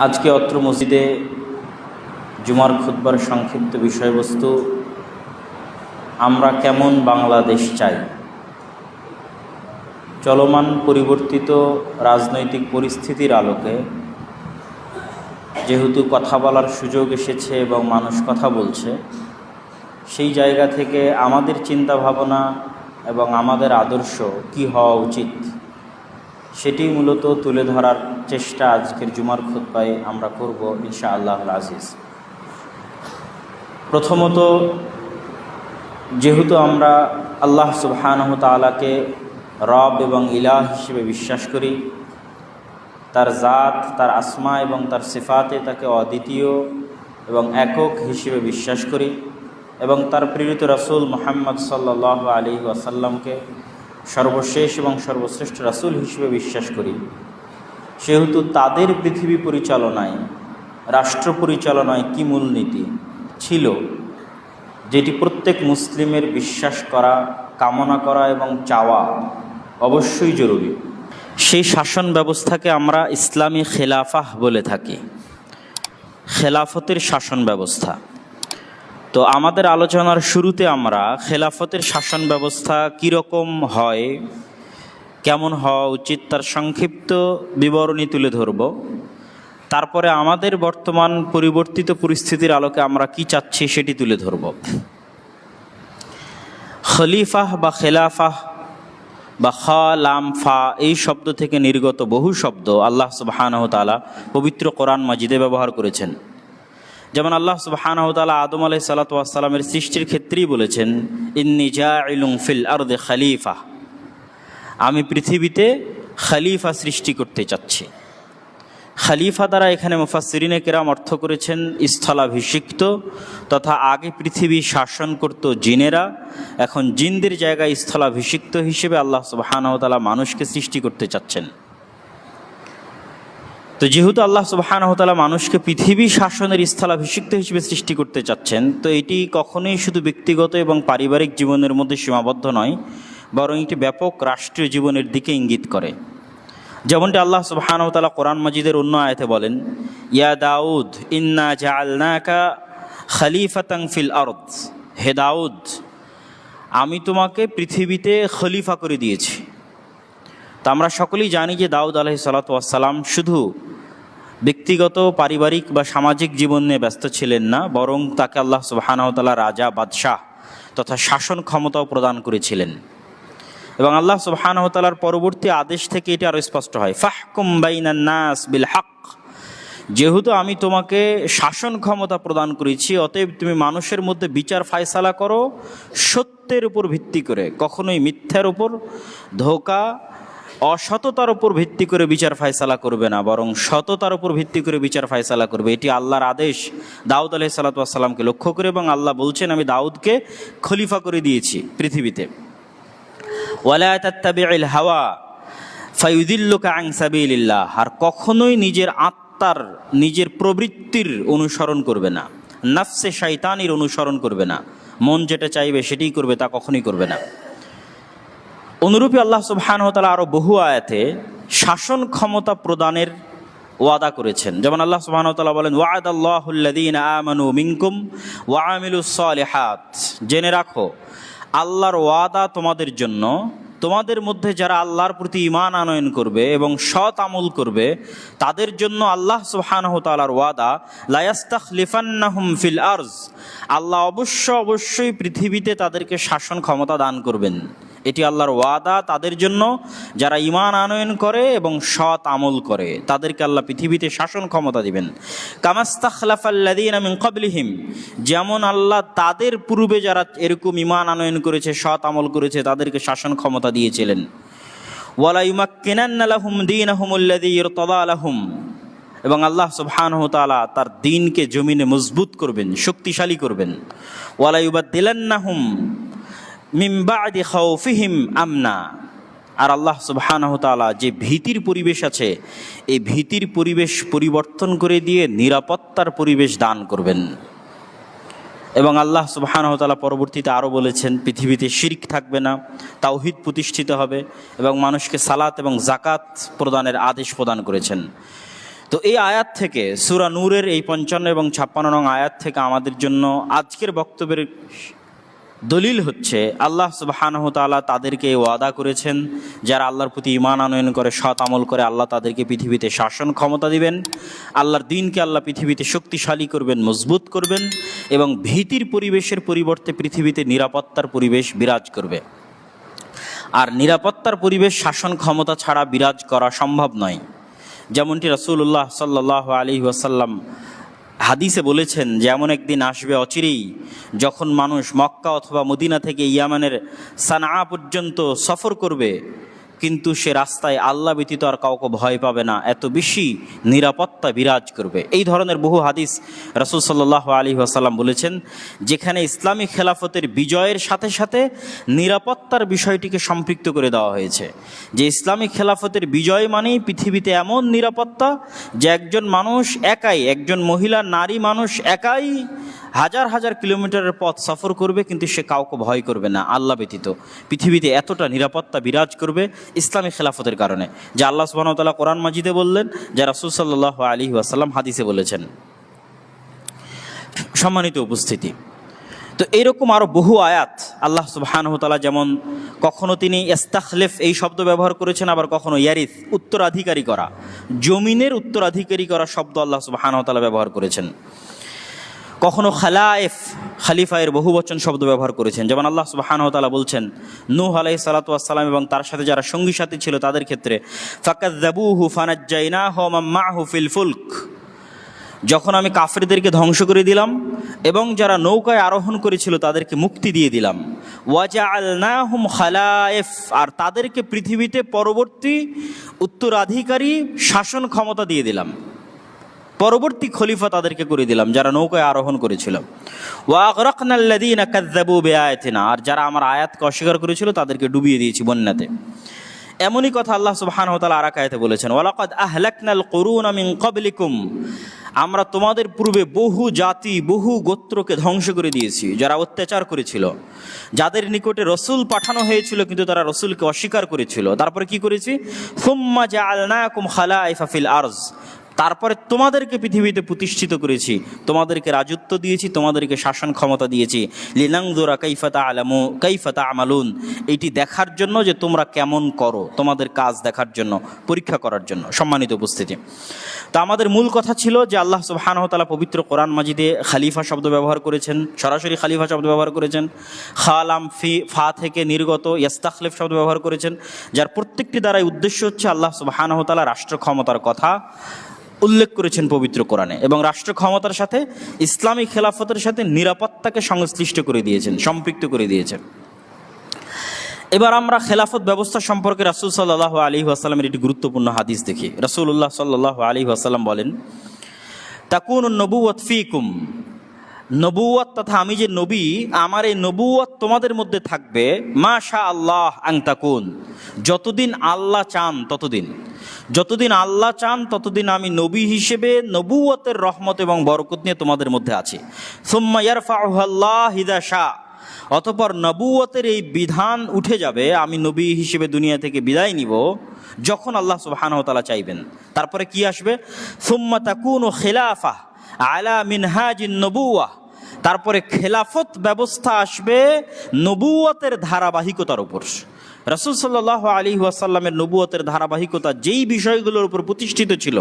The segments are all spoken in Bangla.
আজকে অত্র মসজিদে জুমার খুতবার সংক্ষিপ্ত বিষয়বস্তু, আমরা কেমন বাংলাদেশ চাই। চলমান পরিবর্তিত রাজনৈতিক পরিস্থিতির আলোকে যেহেতু কথা বলার সুযোগ এসেছে এবং মানুষ কথা বলছে, সেই জায়গা থেকে আমাদের চিন্তা ভাবনা এবং আমাদের আদর্শ কি হওয়া উচিত সেটি মূলত তুলে ধরার চেষ্টা আজকের জুমার খুতবায় আমরা করব ইনশাআল্লাহুল আজিজ। প্রথমত, যেহেতু আমরা আল্লাহ সুবহানাহু তাআলাকে রব এবং ইলাহ হিসেবে বিশ্বাস করি, তার জাত, তার আসমা এবং তার সিফাতে তাকে অদ্বিতীয় এবং একক হিসেবে বিশ্বাস করি এবং তার প্রেরিত রাসূল মুহাম্মদ সাল্লাল্লাহু আলাইহি ওয়াসাল্লামকে সর্বশেষ এবং সর্বশ্রেষ্ঠ রাসূল হিসেবে বিশ্বাস করি, সেহেতু তাদের পৃথিবী পরিচালনায়, রাষ্ট্র পরিচালনায় কী মূলনীতি ছিল যেটি প্রত্যেক মুসলিমের বিশ্বাস করা, কামনা করা এবং চাওয়া অবশ্যই জরুরি, সেই শাসন ব্যবস্থাকে আমরা ইসলামী খেলাফাহ বলে থাকি, খেলাফতের শাসন ব্যবস্থা। তো আমাদের আলোচনার শুরুতে আমরা খেলাফতের শাসন ব্যবস্থা কীরকম হয়, কেমন হওয়া উচিত তার সংক্ষিপ্ত বিবরণী তুলে ধরব। তারপরে আমাদের বর্তমান পরিবর্তিত পরিস্থিতির আলোকে আমরা কি চাচ্ছি সেটি তুলে ধরব। খলিফাহ বা খেলাফাহ বা খা লাম ফা এই শব্দ থেকে নির্গত বহু শব্দ আল্লাহ সুবহানাহু তাআলা পবিত্র কোরআন মাজিদে ব্যবহার করেছেন। যেমন আল্লাহ সুবহানাহু তাআলা আদম আলাইহিসসালাতু ওয়াসসালামের সৃষ্টির ক্ষেত্রেই বলেছেন, ইন্নী জাইলুন ফিল আরদি খলিফা, আমি পৃথিবীতে খলিফা সৃষ্টি করতে চাচ্ছি। খলিফা দ্বারা এখানে মুফাসসিরিনে কেরাম অর্থ করেছেন স্থলাভিষিক্ত, তথা আগে পৃথিবী শাসন করত জিনেরা, এখন জিনদের জায়গায় স্থলাভিষিক্ত হিসেবে আল্লাহ সুবহানাহু তাআলা মানুষকে সৃষ্টি করতে চাচ্ছেন। তো যেহেতু আল্লাহ সুবহানাহু তাআলা মানুষকে পৃথিবী শাসনের স্থলাভিষিক্ত হিসেবে সৃষ্টি করতে চাচ্ছেন, তো এটি কখনোই শুধু ব্যক্তিগত এবং পারিবারিক জীবনের মধ্যে সীমাবদ্ধ নয়, বরং এটি ব্যাপক রাষ্ট্রীয় জীবনের দিকে ইঙ্গিত করে। যেমনটি আল্লাহ সুবহানাহু তাআলা কোরআন মাজিদের অন্য আয়াতে বলেন, ইয়া দাউদ ইন্না জাআলনাকা খলিফাতান ফিল আরদ, হে দাউদ, আমি তোমাকে পৃথিবীতে খলিফা করে দিয়েছি। তা আমরা সকলেই জানি যে দাউদ আলাইহিসসালাতু ওয়াসসালাম শুধু ব্যক্তিগত, পারিবারিক বা সামাজিক জীবন নিয়ে ব্যস্ত ছিলেন না, বরং তাকে আল্লাহ সুবহানাহু তাআলা রাজা, বাদশাহ তথা শাসন ক্ষমতাও প্রদান করেছিলেন। এবং আল্লাহ সুবহানাহু তাআলার পরবর্তী আদেশ থেকে এটি আরও স্পষ্ট হয়, ফাহকুম বাইনান নাস বিল হক, যেহেতু আমি তোমাকে শাসন ক্ষমতা প্রদান করেছি, অতএব তুমি মানুষের মধ্যে বিচার ফায়সালা করো সত্যের উপর ভিত্তি করে, কখনোই মিথ্যার উপর, ধোঁকা, অসততার উপর ভিত্তি করে বিচার ফায়সালা করবে না, বরং সততার উপর ভিত্তি করে বিচার ফায়সালা করবে। এটি আল্লাহর আদেশ দাউদ আলাইহিসসালাতু ওয়াসসালামকে লক্ষ্য করে, এবং আল্লাহ বলছেন, আমি দাউদকে খলিফা করে দিয়েছি পৃথিবীতে। ওয়ালা তাত্তাবিউল হাওয়া ফায়ুদিল্লুকা আন সাবিলিল্লাহ, আর কখনোই নিজের আত্মার, নিজের প্রবৃত্তির অনুসরণ করবে না, নফসে শয়তানির অনুসরণ করবে না, মন যেটা চাইবে সেটাই করবে, তা কখনোই করবে না। অনুরূপী আল্লাহ সুবহানাহু ওয়া তাআলা আরও বহু আয়াতে শাসন ক্ষমতা প্রদানের ওয়াদা করেছেন। যেমন আল্লাহ সুবহানাহু ওয়া তাআলা বলেন, ওয়া'আদাল্লাহুল্লাযীনা আমানু মিনকুম ওয়া আমিলুস সালিহাত, জেনে রাখো আল্লাহর ওয়াদা তোমাদের জন্য, তোমাদের মধ্যে যারা আল্লাহর প্রতি ঈমান আনয়ন করবে এবং সৎ আমল করবে, তাদের জন্য আল্লাহ সুবহানাহু ওয়া তাআলার ওয়াদা, লা ইস্তাখলিফান্নাহুম ফিল আরজ, আল্লাহ অবশ্যই পৃথিবীতে তাদেরকে শাসন ক্ষমতা দান করবেন। এটি আল্লাহর ওয়াদা তাদের জন্য যারা ঈমান আনয়ন করে এবং সৎ আমল করে, তাদেরকে আল্লাহ পৃথিবীতে শাসন ক্ষমতা দিবেন। কামাস্তাখলাফাল্লাযীনা মিন ক্বাবলিহিম, যেমন আল্লাহ তাদের পূর্বে যারা এরকম ঈমান আনয়ন করেছে, সৎ আমল করেছে, তাদেরকে শাসন ক্ষমতা দিয়েছিলেন। ওয়ালা ইউমাক্কিনান্না লাহুম দীনাহুমুল্লাযী ইরতাদা লাহুম, এবং আল্লাহ সুবহানাহু ওয়া তাআলা তার দ্বীনকে জমিনে মজবুত করবেন, শক্তিশালী করবেন। ওয়ালা ইউবাদদিলান্নাহুম মিন বা'দি খাউফিহিম আমনা, আর আল্লাহ সুবহানাহু ওয়া তাআলা যে ভীতির পরিবেশ আছে, এই ভীতির পরিবেশ পরিবর্তন করে দিয়ে নিরাপত্তার পরিবেশ দান করবেন। এবং আল্লাহ সুবহানাহু ওয়া তাআলা পরবর্তীতে আরও বলেছেন, পৃথিবীতে শিরক থাকবে না, তাওহীদ প্রতিষ্ঠিত হবে, এবং মানুষকে সালাত এবং যাকাত প্রদানের আদেশ প্রদান করেছেন। তো এই আয়াত থেকে, সূরা নূরের এই 55 এবং 56 নং আয়াত থেকে আমাদের জন্য আজকের বক্তব্যের দলিল হচ্ছে আল্লাহ সুবহানাহু ওয়া তাআলা তাদেরকে ওয়াদা করেছেন, যারা আল্লাহর প্রতি ঈমান আনয়ন করে, সৎ আমল করে, আল্লাহ তাদেরকে পৃথিবীতে শাসন ক্ষমতা দিবেন, আল্লাহর দ্বীনকে আল্লাহ পৃথিবীতে শক্তিশালী করবেন, মজবুত করবেন, এবং ভীতির পরিবেশের পরিবর্তে পৃথিবীতে নিরাপত্তার পরিবেশ বিরাজ করবে। আর নিরাপত্তার পরিবেশ শাসন ক্ষমতা ছাড়া বিরাজ করা সম্ভব নয়। যেমনটি রাসূলুল্লাহ সাল্লাল্লাহু আলাইহি ওয়াসাল্লাম হাদিসে বলেছেন যে এমন একদিন আসবে অচিরেই যখন মানুষ মক্কা অথবা মদিনা থেকে ইয়ামানের সানআ পর্যন্ত সফর করবে, কিন্তু সে রাস্তায় আল্লাহ ব্যতীত আর কাউকে ভয় পাবে না, এত বেশি নিরাপত্তা বিরাজ করবে। এই ধরনের বহু হাদিস রাসূল সাল্লাল্লাহু আলাইহি ওয়াসাল্লাম বলেছেন, যেখানে ইসলামী খেলাফতের বিজয়ের সাথে সাথে নিরাপত্তার বিষয়টিকে সম্পৃক্ত করে দেওয়া হয়েছে। যে ইসলামী খেলাফতের বিজয় মানেই পৃথিবীতে এমন নিরাপত্তা যে একজন মানুষ একাই, একজন মহিলা নারী মানুষ একাই হাজার হাজার কিলোমিটারের পথ সফর করবে, কিন্তু সে কাউকে ভয় করবে না আল্লাহ ব্যতীত। পৃথিবীতে এতটা নিরাপত্তা বিরাজ করবে ইসলামী খেলাফতের কারণে, যা আল্লাহ সুবহানাহু ওয়া তাআলা কোরআন মাজিদে বললেন, যা রাসূল সাল্লাল্লাহু আলাইহি ওয়াসাল্লাম হাদিসে বলেছেন। সম্মানিত উপস্থিতি, তো এইরকম আরও বহু আয়াত আল্লাহ সুবহানাহু ওয়া তাআলা, যেমন কখনো তিনি ইস্তাখলিফ এই শব্দ ব্যবহার করেছেন, আবার কখনো ইয়ারিস উত্তরাধিকারী করা, জমিনের উত্তরাধিকারী করা শব্দ আল্লাহ সুবহানাহু ওয়া তাআলা ব্যবহার করেছেন। কখনো খালায়েফ খালিফায়ের বহুবচন শব্দ ব্যবহার করেছেন, যেমন আল্লাহ সুবহানাহু ওয়া তাআলা বলছেন নূহ আলাইহিস সালাতু ওয়াস সালাম এবং তার সাথে যারা সঙ্গী সাথী ছিল তাদের ক্ষেত্রে, ফাকাযযাবুহু ফানাজ্জায়নাহু ওয়া মান মা'হু ফিল ফুলক, যখন আমি কাফেরদেরকে ধ্বংস করে দিলাম এবং যারা নৌকায় আরোহণ করেছিল তাদেরকে মুক্তি দিয়ে দিলাম, ওয়াজআলনাহুম খালায়েফ, আর তাদেরকে পৃথিবীতে পরবর্তী উত্তরাধিকারী শাসন ক্ষমতা দিয়ে দিলাম, পরবর্তী খলিফা তাদেরকে করে দিলাম যারা নৌকায় আরোহণ করেছিল। ওয়া আগরাকনাল্লাযীনা কাযযাবু বিআয়াতিনা, আর যারা আমার আয়াতকে অস্বীকার করেছিল তাদেরকে ডুবিয়ে দিয়েছি বন্যাতে। এমনই কথা আল্লাহ সুবহানাহু ওয়া তাআলা আর এক আয়াতে বলেছেন, ওয়ালাকাদ আহলাকনাল কুরুনা মিন ক্বাবলিকুম, আমরা তোমাদের পূর্বে বহু জাতি বহু গোত্রকে ধ্বংস করে দিয়েছি যারা অত্যাচার করেছিল, যাদের নিকটে রসুল পাঠানো হয়েছিল কিন্তু তারা রসুলকে অস্বীকার করেছিল। তারপরে কি করেছি, সুম্মা জাআলনাকুম খালাইফা ফিল আরজ, তারপরে তোমাদেরকে পৃথিবীতে প্রতিষ্ঠিত করেছি, তোমাদেরকে রাজত্ব দিয়েছি, তোমাদেরকে শাসন ক্ষমতা দিয়েছি, লিনানজুরা কাইফা তা'মালুন, এটি দেখার জন্য যে তোমরা কেমন করো, তোমাদের কাজ দেখার জন্য, পরীক্ষা করার জন্য। সম্মানিত উপস্থিতি, তো আমাদের মূল কথা ছিল যে আল্লাহ সুবহানাহু ওয়া তাআলা পবিত্র কোরআন মাজিদে খালিফা শব্দ ব্যবহার করেছেন, সরাসরি খালিফা শব্দ ব্যবহার করেছেন, খালাম ফা থেকে নির্গত ইস্তাখলিফ শব্দ ব্যবহার করেছেন, যার প্রত্যেকটি দ্বারাই উদ্দেশ্য হচ্ছে আল্লাহ সুবহানাহু ওয়া তাআলা রাষ্ট্র ক্ষমতার কথা উল্লেখ করেছেন পবিত্র কোরআনে, এবং রাষ্ট্র ক্ষমতার সাথে ইসলামী খেলাফতের সাথে নিরাপত্তাকে সংশ্লিষ্ট করে দিয়েছেন, সম্পৃক্ত করে দিয়েছেন। এবার আমরা খেলাফত ব্যবস্থা সম্পর্কে রাসূল সাল্লাল্লাহু আলাইহি ওয়াসাল্লামের একটি গুরুত্বপূর্ণ হাদিস দেখি। রাসূলুল্লাহ সাল্লাল্লাহু আলাইহি ওয়াসাল্লাম বলেন, তাকুনুন নবুওয়াত ফীকুম, নবুওয়াত তথা আমি যে নবী, আমার এই নবুওয়াত তোমাদের মধ্যে থাকবে, মাশা আল্লাহ আন তাকুন, যতদিন আল্লাহ চান ততদিন, যতদিন আল্লাহ চান ততদিন আমি নবী হিসেবে নবুওয়াতের রহমত এবং বরকত নিয়ে তোমাদের মধ্যে আছি। সুম্মা ইয়ারফাউহু আল্লাহ ইযা শা, অতঃপর নবুওয়াতের এই বিধান উঠে যাবে, আমি নবী হিসেবে দুনিয়া থেকে বিদায় নিব যখন আল্লাহ সুবহানাহু ওয়া তাআলা চাইবেন। তারপরে কি আসবে, সুম্মা তাকুনু খিলাফা আলা মিনহাজিন নবুওয়াহ, তারপরে খেলাফত ব্যবস্থা আসবে নবুওয়াতের ধারাবাহিকতার উপর। রাসূল সাল্লাল্লাহু আলাইহি ওয়াসাল্লামের নবুওয়াতের ধারাবাহিকতা যেই বিষয়গুলোর উপর প্রতিষ্ঠিত ছিল,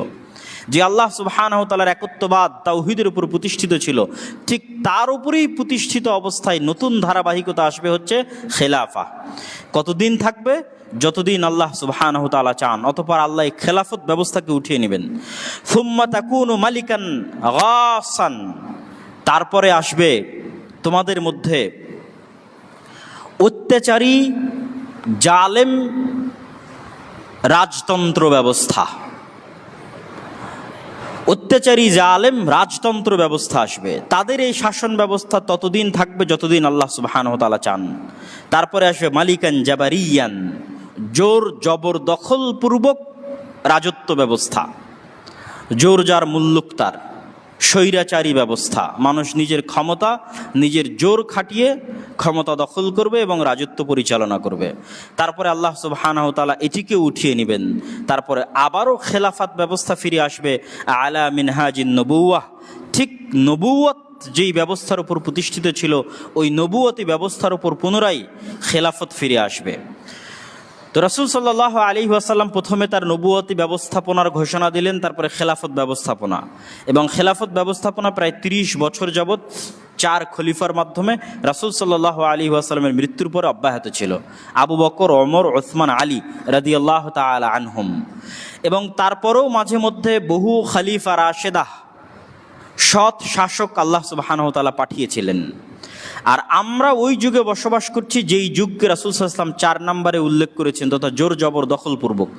যে আল্লাহ সুবহানাহু ওয়া তাআলার একত্ববাদ তাওহীদের উপর প্রতিষ্ঠিত ছিল, ঠিক তার উপরেই প্রতিষ্ঠিত অবস্থায় নতুন ধারাবাহিকতা আসবে হচ্ছে খেলাফা। কতদিন থাকবে, যতদিন আল্লাহ সুবহানাহু ওয়া তাআলা চান, অতঃপর আল্লাহ এই খেলাফত ব্যবস্থাকে উঠিয়ে নেবেন। সুম্মা তাকুনু মালিকান গাসান, তারপরে আসবে তোমাদের মধ্যে অত্যাচারী জালেম রাজতন্ত্র ব্যবস্থা, অত্যাচারী জালেম রাজতন্ত্র ব্যবস্থা আসবে। তাদের এই শাসন ব্যবস্থা ততদিন থাকবে যতদিন আল্লাহ সুবহানাহু ওয়া তাআলা চান। তারপরে আসবে মালিকান জাবারিয়ান, জোর জবরদখল পূর্বক রাজত্ব ব্যবস্থা, জোর যার মুল্লুক তার, স্বৈরাচারী ব্যবস্থা, মানুষ নিজের ক্ষমতা নিজের জোর খাটিয়ে ক্ষমতা দখল করবে এবং রাজত্ব পরিচালনা করবে। তারপরে আল্লাহ সুবহানাহু ওয়া তাআলা এটিকে উঠিয়ে নেবেন। তারপরে আবারও খেলাফত ব্যবস্থা ফিরে আসবে আলা মিনহাজিন নবুওয়াহ, ঠিক নবুয়ত যেই ব্যবস্থার উপর প্রতিষ্ঠিত ছিল ওই নবুয়তি ব্যবস্থার উপর পুনরায় খেলাফত ফিরে আসবে। তো রাসূল সাল্লাল্লাহু আলাইহি ওয়াসাল্লাম প্রথমে তার নবুয়তি ব্যবস্থাপনার ঘোষণা দিলেন, তারপরে খেলাফত ব্যবস্থাপনা, এবং খেলাফত ব্যবস্থাপনা প্রায় ৩০ বছর যাবৎ 4 খলিফার মাধ্যমে রাসূল সাল্লাল্লাহু আলাইহি ওয়াসাল্লামের মৃত্যুর পরে অব্যাহত ছিল। আবু বকর, ওমর, ওসমান, আলী রাদিয়াল্লাহু তাআলা আনহুম। এবং তারপরেও মাঝে মধ্যে বহু খলিফা রাশেদাহ, সৎ শাসক আল্লাহ সুবহানাহু ওয়া তাআলা পাঠিয়েছিলেন। আর আমরা ওই যুগে বসবাস করছি যেই যুগকে রাসূল সাল্লাল্লাহু আলাইহি ওয়াসাল্লাম 4 নম্বরে উল্লেখ করেছেন, তথা জোর জবর দখলপূর্বক।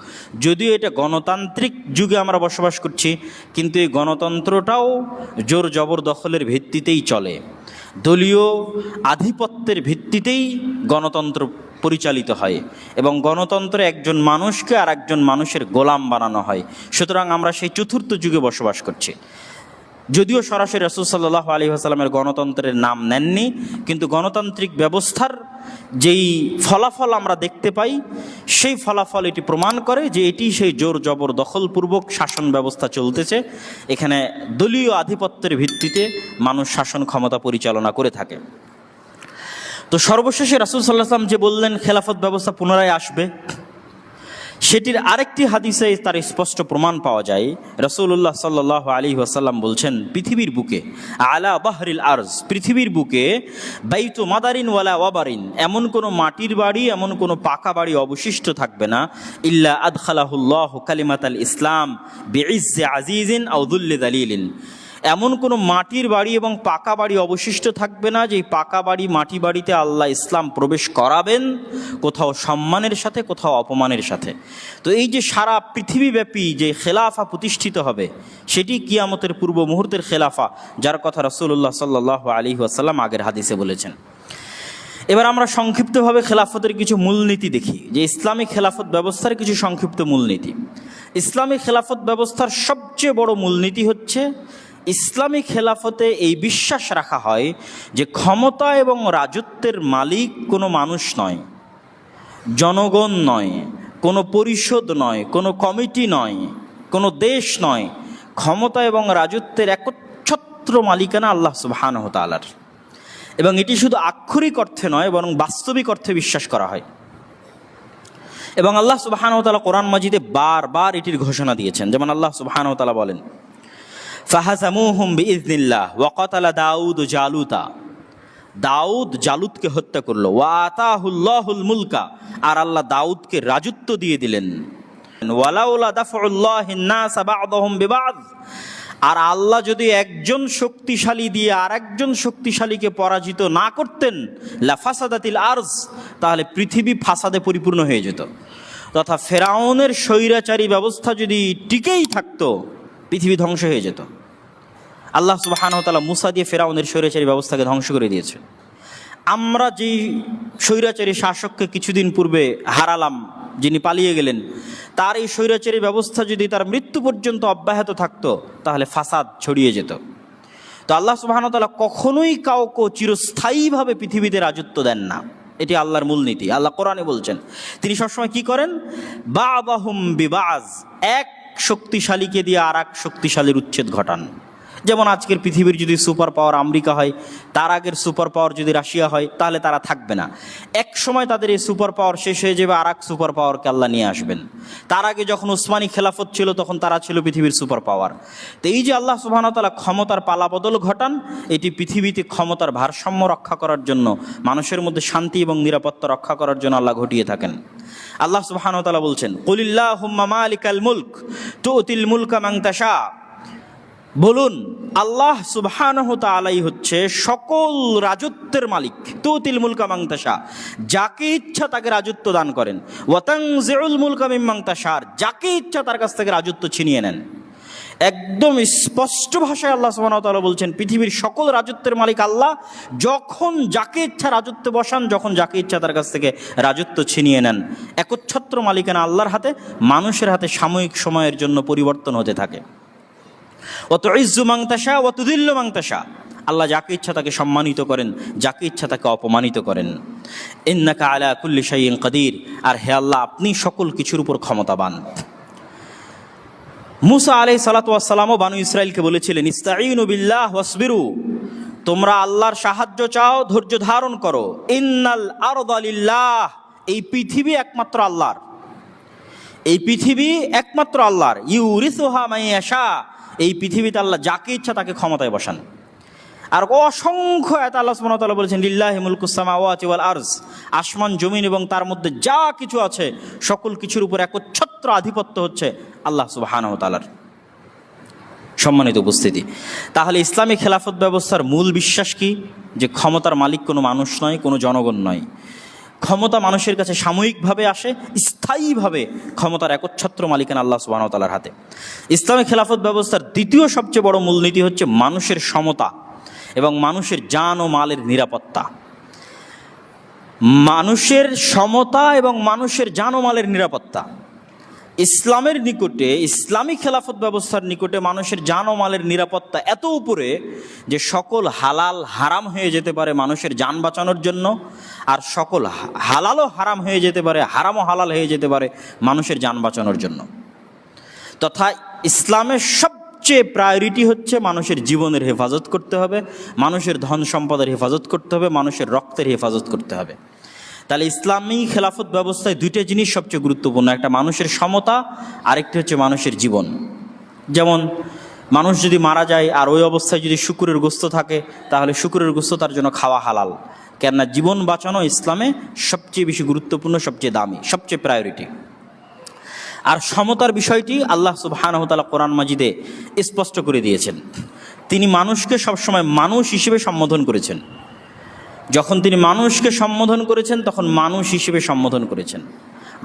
যদিও এটা গণতান্ত্রিক যুগে আমরা বসবাস করছি, কিন্তু এই গণতন্ত্রটাও জোর জবর দখলের ভিত্তিতেই চলে। দলীয় আধিপত্যের ভিত্তিতেই গণতন্ত্র পরিচালিত হয় এবং গণতন্ত্রে একজন মানুষকে আর একজন মানুষের গোলাম বানানো হয়। সুতরাং আমরা সেই চতুর্থ যুগে বসবাস করছি। যদিও সরাসরি রাসূল সাল্লাল্লাহু আলাইহি ওয়াসাল্লামের গণতন্ত্রের নাম নেননি, কিন্তু গণতান্ত্রিক ব্যবস্থার যেই ফলাফল আমরা দেখতে পাই সেই ফলাফল এটি প্রমাণ করে যে এটি সেই জোর জবর দখলপূর্বক শাসন ব্যবস্থা চলতেছে। এখানে দলীয় আধিপত্যের ভিত্তিতে মানুষ শাসন ক্ষমতা পরিচালনা করে থাকে। তো সর্বশেষে রাসূল সাল্লাল্লাহু আলাইহি ওয়াসাল্লাম যে বললেন খেলাফত ব্যবস্থা পুনরায় আসবে, সেটির আরেকটি হাদিসে তার স্পষ্ট প্রমাণ পাওয়া যায়। রাসূলুল্লাহ সাল্লাল্লাহু আলাইহি ওয়াসাল্লাম বলছেন, পৃথিবীর বুকে আলা বাহরিল আরজ, পৃথিবীর বুকে বাইতু মাদারিন ওয়ালা ওয়াবারিন, এমন কোনো মাটির বাড়ি, এমন কোনো পাকা বাড়ি অবশিষ্ট থাকবে না, ইল্লা আদখালাহুল্লাহু কালিমাতাল ইসলাম বিইজ্জি আজিজিন আও যুল্লি যালিলিন, এমন কোনো মাটির বাড়ি এবং পাকা বাড়ি অবশিষ্ট থাকবে না যেই পাকা বাড়ি, মাটি বাড়িতে আল্লাহ ইসলাম প্রবেশ করাবেন, কোথাও সম্মানের সাথে, কোথাও অপমানের সাথে। তো এই যে সারা পৃথিবীব্যাপী যে খেলাফা প্রতিষ্ঠিত হবে, সেটি কিয়ামতের পূর্ব মুহূর্তের খেলাফা, যার কথা রাসূলুল্লাহ সাল্লাল্লাহু আলাইহি ওয়াসাল্লাম আগের হাদিসে বলেছেন। এবার আমরা সংক্ষিপ্তভাবে খেলাফতের কিছু মূলনীতি দেখি, যে ইসলামী খেলাফত ব্যবস্থার কিছু সংক্ষিপ্ত মূলনীতি। ইসলামী খেলাফত ব্যবস্থার সবচেয়ে বড় মূলনীতি হচ্ছে, ইসলামী খেলাফতে এই বিশ্বাস রাখা হয় যে ক্ষমতা এবং রাজত্বের মালিক কোনো মানুষ নয়, জনগণ নয়, কোনো পরিষদ নয়, কোনো কমিটি নয়, কোনো দেশ নয়। ক্ষমতা এবং রাজত্বের একচ্ছত্র মালিকানা আল্লাহ সুবহানাহু ওয়া তাআলার। এবং এটি শুধু আক্ষরিক অর্থে নয়, বরং বাস্তবিক অর্থে বিশ্বাস করা হয়। এবং আল্লাহ সুবহানাহু ওয়া তাআলা কোরআন মাজিদে বারবার এটির ঘোষণা দিয়েছেন। যেমন আল্লাহ সুবহানাহু ওয়া তাআলা বলেন, ফাহাজামুহুম বিইজনিল্লাহ ওয়া কাতালা দাউদ জালুতা, দাউদ জালুতকে হত্যা করলো, ওয়া আতাহুল্লাহুল মুলকা, আর আল্লাহ দাউদকে রাজত্ব দিয়ে দিলেন। ওয়ালাউলা দাফউল্লাহিন নাস বা'দহুম বিবা'দ, আর আল্লাহ যদি একজন শক্তিশালী দিয়ে আর একজন শক্তিশালীকে পরাজিত না করতেন, লাফাসাদাতিল আরজ, তাহলে পৃথিবী ফাসাদে পরিপূর্ণ হয়ে যেত। তথা ফেরাউনের স্বৈরাচারী ব্যবস্থা যদি টিকেই থাকতো, পৃথিবী ধ্বংস হয়ে যেত। আল্লাহ সুবহানাহু ওয়া তাআলা মুসা দিয়ে ফেরাউনের স্বৈরাচারী ব্যবস্থাকে ধ্বংস করে দিয়েছে। আমরা যেই স্বৈরাচারী শাসককে কিছুদিন পূর্বে হারালাম, যিনি পালিয়ে গেলেন, তার এই স্বৈরাচারী ব্যবস্থা যদি তার মৃত্যু পর্যন্ত অব্যাহত থাকতো, তাহলে ফাসাদ ছড়িয়ে যেত। তো আল্লাহ সুবহানাহু ওয়া তাআলা কখনোই কাউকে চিরস্থায়ীভাবে পৃথিবীতে রাজত্ব দেন না, এটি আল্লাহর মূলনীতি। আল্লাহ কোরআনে বলছেন, তিনি সবসময় কি করেন, বা'দাহুম বিবা'জ, এক শক্তিশালীকে দিয়ে আর এক শক্তিশালীর উচ্ছেদ ঘটান। যেমন আজকের পৃথিবীর যদি সুপার পাওয়ার আমেরিকা হয়, তার আগের সুপার পাওয়ার যদি রাশিয়া হয়, তাহলে তারা থাকবে না। এক সময় তাদের এই সুপার পাওয়ার শেষ হয়ে যাবে, আর এক সুপার পাওয়ারকে আল্লাহ নিয়ে আসবেন। তার আগে যখন উসমানী খেলাফত ছিল, তখন তারা ছিল পৃথিবীর সুপার পাওয়ার। তো এই যে আল্লাহ সুবহানাহু ওয়া তাআলা ক্ষমতার পালাবদল ঘটান, এটি পৃথিবীতে ক্ষমতার ভারসাম্য রক্ষা করার জন্য, মানুষের মধ্যে শান্তি এবং নিরাপত্তা রক্ষা করার জন্য আল্লাহ ঘটিয়ে থাকেন। আল্লাহ সুবহানাহু ওয়া তাআলা বলছেন, কুলিল্লাহুম্মা মালিকাল মুলক তুতিল মুলকা মান তাশা, বলুন আল্লাহ সুবহানাহু ওয়া তাআলাই হচ্ছে সকল রাজত্বের মালিক। তুতিল মুলকা মান তাশা, যাকে ইচ্ছা তাকে রাজত্ব দান করেন। ওয়া তানজিউল মুলকা মিম্মান তাশা, যাকে ইচ্ছা তার কাছ থেকে রাজত্ব ছিনিয়ে নেন। একদম স্পষ্ট ভাষায় আল্লাহ সুবহানাহু ওয়া তাআলা বলছেন, পৃথিবীর সকল রাজত্বের মালিক আল্লাহ। যখন যাকে ইচ্ছা রাজত্বে বসান, যখন যাকে ইচ্ছা তার কাছ থেকে রাজত্ব ছিনিয়ে নেন। একচ্ছত্র মালিকানা আল্লাহর হাতে, মানুষের হাতে সাময়িক সময়ের জন্য পরিবর্তন হতে থাকে। ওয়া তুইজ্জু মান তাশা ওয়া তুযিল্লু মান তাশা, আল্লাহ যাকে ইচ্ছা তাকে সম্মানিত করেন, যাকে ইচ্ছা তাকে অপমানিত করেন। ইন্নাকা আলা কুল্লি শাইইন কাদির, আর হে আল্লাহ আপনি সকল কিছুর উপর ক্ষমতাবান। মুসা আলাইহিস সালাতু ওয়াস সালামও বানু ইসরাইলকে বলেছিলেন, ইস্তাঈনু বিল্লাহ ওয়াসবিরু, তোমরা আল্লাহর সাহায্য চাও, ধৈর্য ধারণ করো। ইন্নাল আরদা লিল্লাহ, এই পৃথিবী একমাত্র আল্লাহর, এই পৃথিবী একমাত্র আল্লাহর। ইউরিসুহা মান ইয়াশা, এই পৃথিবীতে আল্লাহ যাকে ইচ্ছা তাকে ক্ষমতায় বসান। আর অসংখ্য আয়াত আল্লাহ সুবহানাহু ওয়া তাআলা বলেছেন, লিল্লাহি মুলকুস সামাওয়াতি ওয়াল আরজ, আসমান জমিন এবং তার মধ্যে যা কিছু আছে সকল কিছুর উপর একচ্ছত্র আধিপত্য হচ্ছে আল্লাহ সুবহানাহু ওয়া তাআলার। সম্মানিত উপস্থিতি, তাহলে ইসলামী খেলাফত ব্যবস্থার মূল বিশ্বাস কি? যে ক্ষমতার মালিক কোনো মানুষ নয়, কোনো জনগণ নয়। ক্ষমতা মানুষের কাছে সাময়িকভাবে আসে, স্থায়ীভাবে ক্ষমতার একচ্ছত্র মালিকানা আল্লাহ সুবহানাহু ওয়া তাআলার হাতে। ইসলামী খেলাফত ব্যবস্থার দ্বিতীয় সবচেয়ে বড় মূলনীতি হচ্ছে মানুষের সমতা এবং মানুষের জান ও মালের নিরাপত্তা। মানুষের সমতা এবং মানুষের জান ও মালের নিরাপত্তা। ইসলামের নিকটে, ইসলামী খেলাফত ব্যবস্থার নিকটে মানুষের জান ও মালের নিরাপত্তা এত উপরে যে সকল হালাল হারাম হয়ে যেতে পারে মানুষের জান বাঁচানোর জন্য, আর সকল হালালও হারাম হয়ে যেতে পারে, হারামও হালাল হয়ে যেতে পারে মানুষের জান বাঁচানোর জন্য। তথা ইসলামের সবচেয়ে প্রায়োরিটি হচ্ছে মানুষের জীবনের হেফাজত করতে হবে, মানুষের ধন সম্পদের হেফাজত করতে হবে, মানুষের রক্তের হেফাজত করতে হবে। তাহলে ইসলামী খেলাফত ব্যবস্থায় দুইটা জিনিস সবচেয়ে গুরুত্বপূর্ণ, একটা মানুষের সমতা, আরেকটি হচ্ছে মানুষের জীবন। যেমন মানুষ যদি মারা যায় আর ওই অবস্থায় যদি শুকুরের গোস্ত থাকে, তাহলে শুকুরের গোস্ত তার জন্য খাওয়া হালাল। কেননা জীবন বাঁচানো ইসলামে সবচেয়ে বেশি গুরুত্বপূর্ণ, সবচেয়ে দামি, সবচেয়ে প্রায়োরিটি। আর সমতার বিষয়টি আল্লাহ সুবহানাহু ওয়া তাআলা কোরআন মাজিদে স্পষ্ট করে দিয়েছেন। তিনি মানুষকে সবসময় মানুষ হিসেবে সম্বোধন করেছেন। যখন তিনি মানুষকে সম্বোধন করেছেন তখন মানুষ হিসেবে সম্বোধন করেছেন।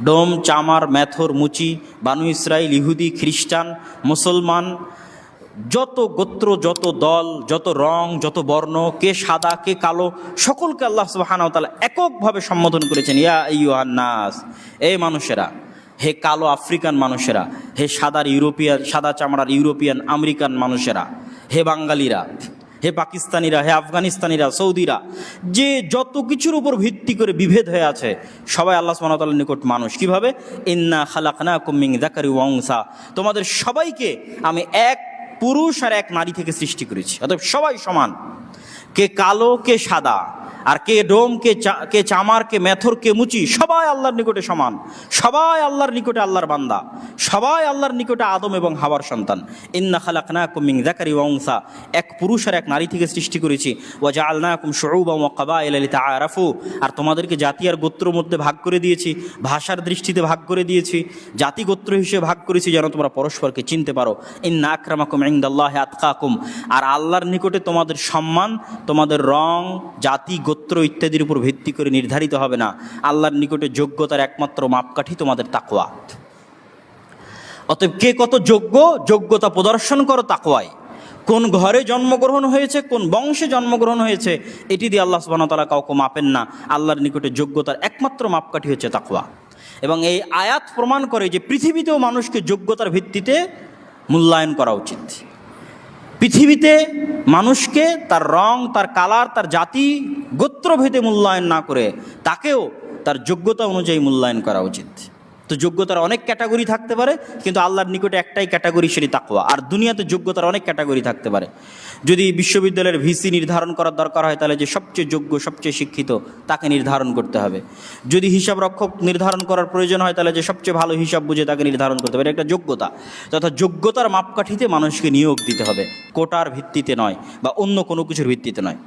ডোম, চামার, মেথর, মুচি, বানু ইসরাইল, ইহুদি, খ্রিস্টান, মুসলমান, যত গোত্র, যত দল, যত রং, যত বর্ণ, কে সাদা কে কালো, সকলকে আল্লাহ সুবহানাহু ওয়া তাআলা এককভাবে সম্বোধন করেছেন। ইয়া আইয়ুহান নাস, এই মানুষেরা, হে কালো আফ্রিকান মানুষেরা, হে সাদা চামড়ার ইউরোপিয়ান আমেরিকান মানুষেরা, হে বাঙালিরা, হে পাকিস্তানিরা, হে আফগানিস্তানিরা, সৌদিরা, যে যত কিছুর উপর ভিত্তি করে বিভেদ হয়ে আছে, সবাই আল্লাহ সুবহানাহু ওয়া তাআলার নিকট মানুষ। কিভাবে? ইন্না খালাকনাকুম মিন যাকারি ওয়া উনসা, তোমাদের সবাইকে আমি এক পুরুষ আর এক নারী থেকে সৃষ্টি করেছি, অতএব সবাই সমান। কে কালো কে সাদা, আর কে ডোম কে চামার, কে মেথর, কে মুচি, সবাই আল্লাহর নিকটে সমান। সবাই আল্লাহর নিকটে আল্লাহর বান্দা, সবাই আল্লাহর নিকটে আদম এবং হাওয়ার সন্তান। ইন্না খালাকনাকুম মিন যাকারি ওয়া উনসা, এক পুরুষ আর এক নারী থেকে সৃষ্টি করেছি। ওয়া জাআলনাকুম শুউবান ওয়া ক্বাবাইলা লিতাআরাফু, আর তোমাদেরকে জাতি আর গোত্রের মধ্যে ভাগ করে দিয়েছি, ভাষার দৃষ্টিতে ভাগ করে দিয়েছি, জাতি গোত্র হিসেবে ভাগ করেছি যেন তোমরা পরস্পরকে চিনতে পারো। ইন্না আকরামাকুম ইনদাল্লাহি আতকাকুম, আর আল্লাহর নিকটে তোমাদের সম্মান তোমাদের রং, জাতি, গোত্র ইত্যাদির উপর ভিত্তি করে নির্ধারিত হবে না। আল্লাহর নিকটে যোগ্যতার একমাত্র মাপকাঠি তোমাদের তাকওয়া। অতএব কে কত যোগ্য, যোগ্যতা প্রদর্শন করো তাকওয়ায়। কোন ঘরে জন্মগ্রহণ হয়েছে, কোন বংশে জন্মগ্রহণ হয়েছে, এটি দিয়ে আল্লাহ সুবহানাহু ওয়া তাআলা কাউকে মাপেন না। আল্লাহর নিকটে যোগ্যতার একমাত্র মাপকাঠি হচ্ছে তাকওয়া। এবং এই আয়াত প্রমাণ করে যে পৃথিবীতেও মানুষকে যোগ্যতার ভিত্তিতে মূল্যায়ন করা উচিত। পৃথিবীতে মানুষকে তার রং, তার কালার, তার জাতি, গোত্রভেদে মূল্যায়ন না করে তাকেও তার যোগ্যতা অনুযায়ী মূল্যায়ন করা উচিত। তো যোগ্যতার অনেক ক্যাটাগরি থাকতে পারে, কিন্তু আল্লাহর নিকটে একটাই ক্যাটাগরি, সেটি তাকওয়া। আর দুনিয়াতে যোগ্যতার অনেক ক্যাটাগরি থাকতে পারে। যদি বিশ্ববিদ্যালয়ের ভিসি নির্ধারণ করার দরকার হয়, তাহলে যে সবচেয়ে যোগ্য, সবচেয়ে শিক্ষিত তাকে নির্ধারণ করতে হবে। যদি হিসাব রক্ষক নির্ধারণ করার প্রয়োজন হয়, তাহলে যে সবচেয়ে ভালো হিসাব বুঝে তাকে নির্ধারণ করতে হবে। এটা একটা যোগ্যতা। তথা যোগ্যতার মাপকাঠিতে মানুষকে নিয়োগ দিতে হবে, কোটার ভিত্তিতে নয় বা অন্য কোনো কিছুর ভিত্তিতে নয়।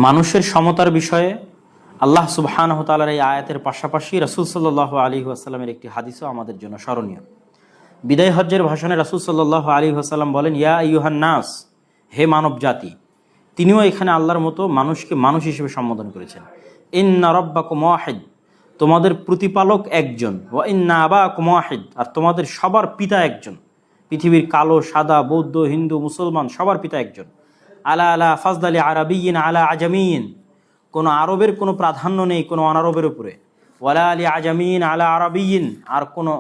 মানুষের সমতার বিষয়ে আল্লাহ সুবহানাহু ওয়া তাআলার এই আয়াতের পাশাপাশি রাসূল সাল্লাল্লাহু আলাইহি ওয়াসাল্লামের একটি হাদিসও আমাদের জন্য স্মরণীয়। বিদায় হজ্জের ভাষণে রাসূল সাল্লাল্লাহু আলাইহি ওয়াসাল্লাম বলেন, ইয়া আইয়ুহান নাস, হে মানব জাতি। তিনিও এখানে আল্লাহর মতো মানুষকে মানুষ হিসেবে সম্বোধন করেছেন। ইন্না রাব্বাকুম ওয়াহিদ, তোমাদের প্রতিপালক একজন। ওয়া ইন্না আবাকুম ওয়াহিদ, আর তোমাদের সবার পিতা একজন। পৃথিবীর কালো, সাদা, বৌদ্ধ, হিন্দু, মুসলমান সবার পিতা একজন। আলা আলা ফাজদালি আরাবিয়্যিন আলা আজামিয়্যিন, কোনো আরবের কোনো প্রাধান্য নেই কোনো অনারবের উপরে। ওয়ালা আলি আজামিন আলা আরাবিয়্যিন, আর কোনো